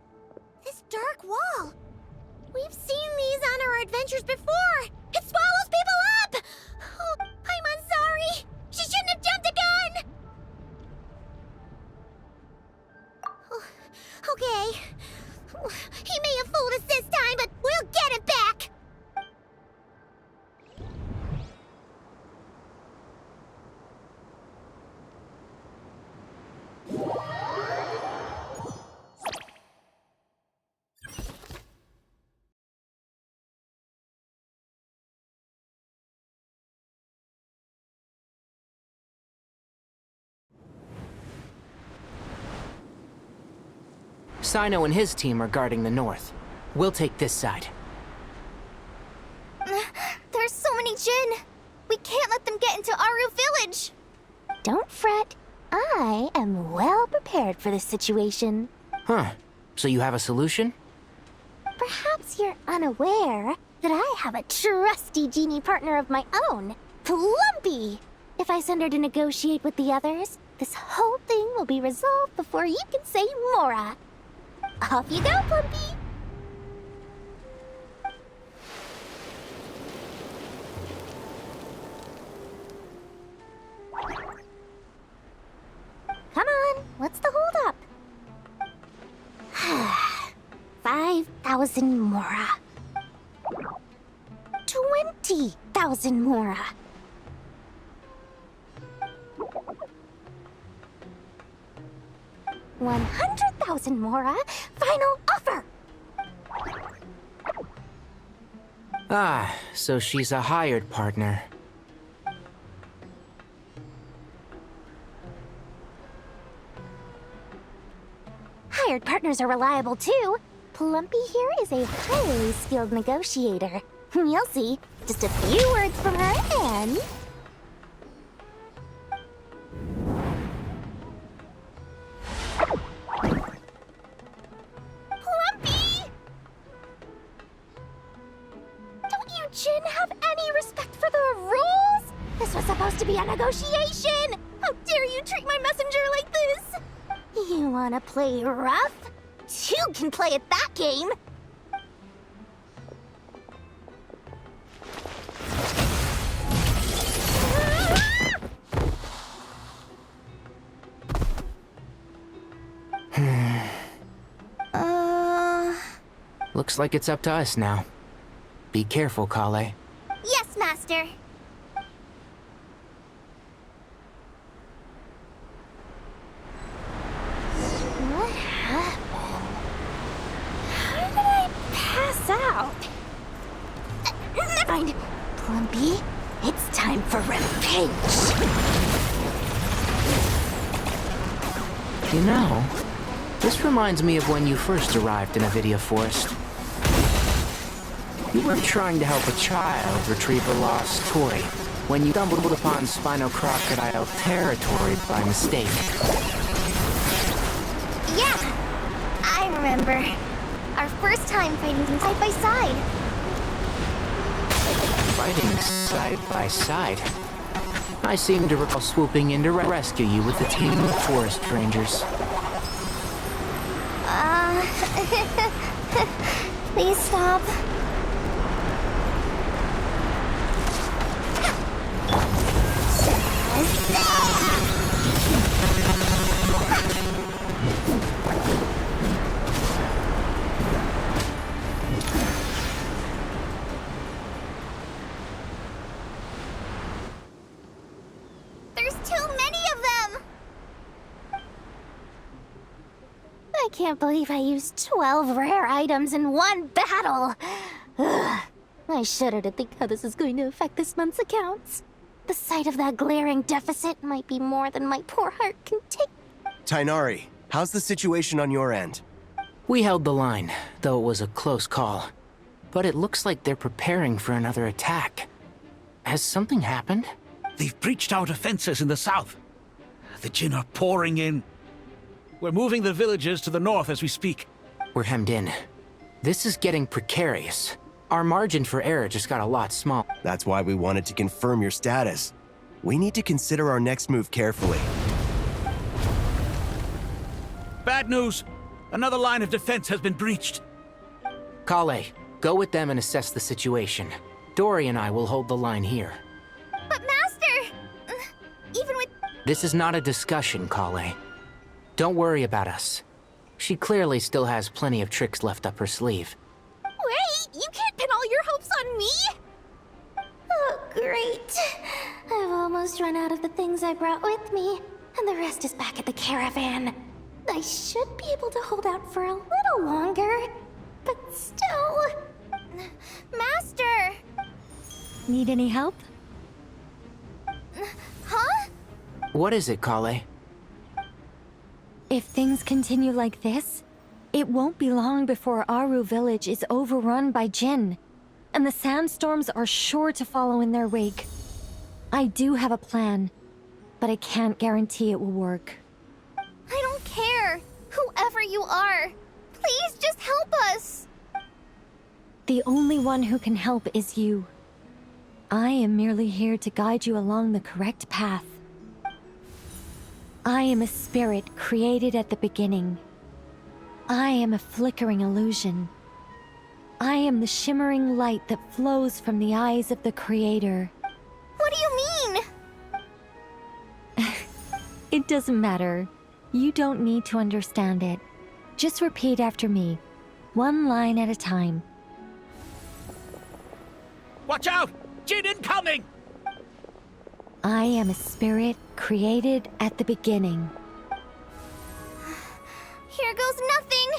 this dark wall. We've seen these on our adventures before. It swallows people up! Oh, I'm sorry. She shouldn't have jumped a gun! Oh, okay. He may have fooled us this time, but we'll get him back! Sino and his team are guarding the north. We'll take this side. There's so many Jin. We can't let them get into Aru Village. Don't fret. I am well prepared for this situation. Huh. So you have a solution? Perhaps you're unaware that I have a trusty genie partner of my own, Plumpy. If I send her to negotiate with the others, this whole thing will be resolved before you can say Mora. Off you go, Plumpy! Come on, what's the holdup? 5,000 Mora. 20,000 Mora. 100,000 Mora. Final offer. Ah, so she's a hired partner. Hired partners are reliable too. Plumpy here is a highly skilled negotiator. You'll see. Just a few words from her and... Plumpy! Don't you Jin have any respect for the rules? This was supposed to be a negotiation! How dare you treat my messenger like this? You wanna play rough? Two can play at that game! Looks like it's up to us now. Be careful, Kale. Yes, Master. What happened? How did I pass out? Never mind. Plumpy, it's time for revenge. You know, this reminds me of when you first arrived in Avidia Forest. You were trying to help a child retrieve a lost toy when you stumbled upon Spino Crocodile territory by mistake. Yeah, I remember. Our first time fighting side by side. Fighting side by side. I seem to recall swooping in to rescue you with a team of forest rangers. Please stop. There's too many of them! I can't believe I used 12 rare items in one battle! Ugh. I shudder to think how this is going to affect this month's accounts. The sight of that glaring deficit might be more than my poor heart can take. Tainari, how's the situation on your end? We held the line, though it was a close call. But it looks like they're preparing for another attack. Has something happened? They've breached our defenses in the south. The Jin are pouring in. We're moving the villagers to the north as we speak. We're hemmed in. This is getting precarious. Our margin for error just got a lot small. That's why we wanted to confirm your status. We need to consider our next move carefully. Bad news! Another line of defense has been breached. Kale, go with them and assess the situation. Dory and I will hold the line here. But Master! Even with... This is not a discussion, Kale. Don't worry about us. She clearly still has plenty of tricks left up her sleeve. Wait! You can't pin all your hopes on me! Oh, great. I've almost run out of the things I brought with me, and the rest is back at the caravan. I should be able to hold out for a little longer, but still... Master! Need any help? Huh? What is it, Kale? If things continue like this, it won't be long before Aru village is overrun by Jinn, and the sandstorms are sure to follow in their wake. I do have a plan, but I can't guarantee it will work. I don't care! Whoever you are! Please just help us! The only one who can help is you. I am merely here to guide you along the correct path. I am a spirit created at the beginning. I am a flickering illusion. I am the shimmering light that flows from the eyes of the Creator. What do you mean? It doesn't matter. You don't need to understand it. Just repeat after me, one line at a time. Watch out! Jinn incoming! I am a spirit created at the beginning. Here goes nothing!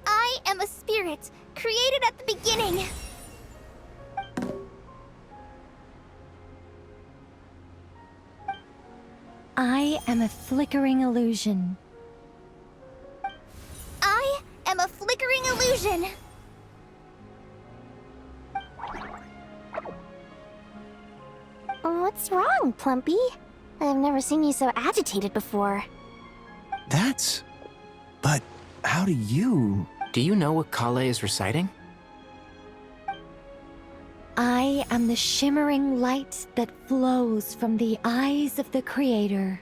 I am a spirit created at the beginning. I am a flickering illusion. I am a flickering illusion. What's wrong, Plumpy? I've never seen you so agitated before. But how do you... Do you know what Kale is reciting? I am the shimmering light that flows from the eyes of the Creator.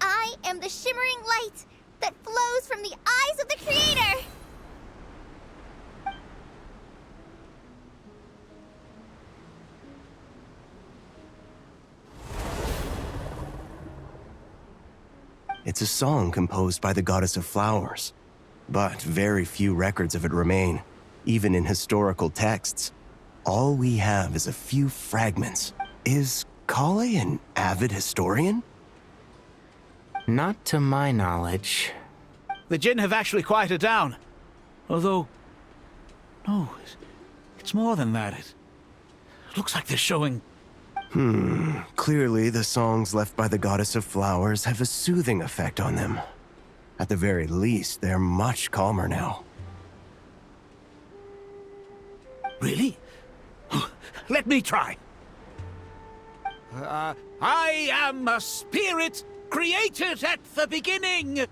I am the shimmering light that flows from the eyes of the Creator! It's a song composed by the goddess of flowers, but very few records of it remain, even in historical texts. All we have is a few fragments. Is Kale an avid historian? Not to my knowledge. The Jinn have actually quieted down. Although... No, it's more than that. It looks like they're showing... Clearly the songs left by the goddess of flowers have a soothing effect on them. At the very least, they're much calmer now. Really? Let me try. I am a spirit created at the beginning.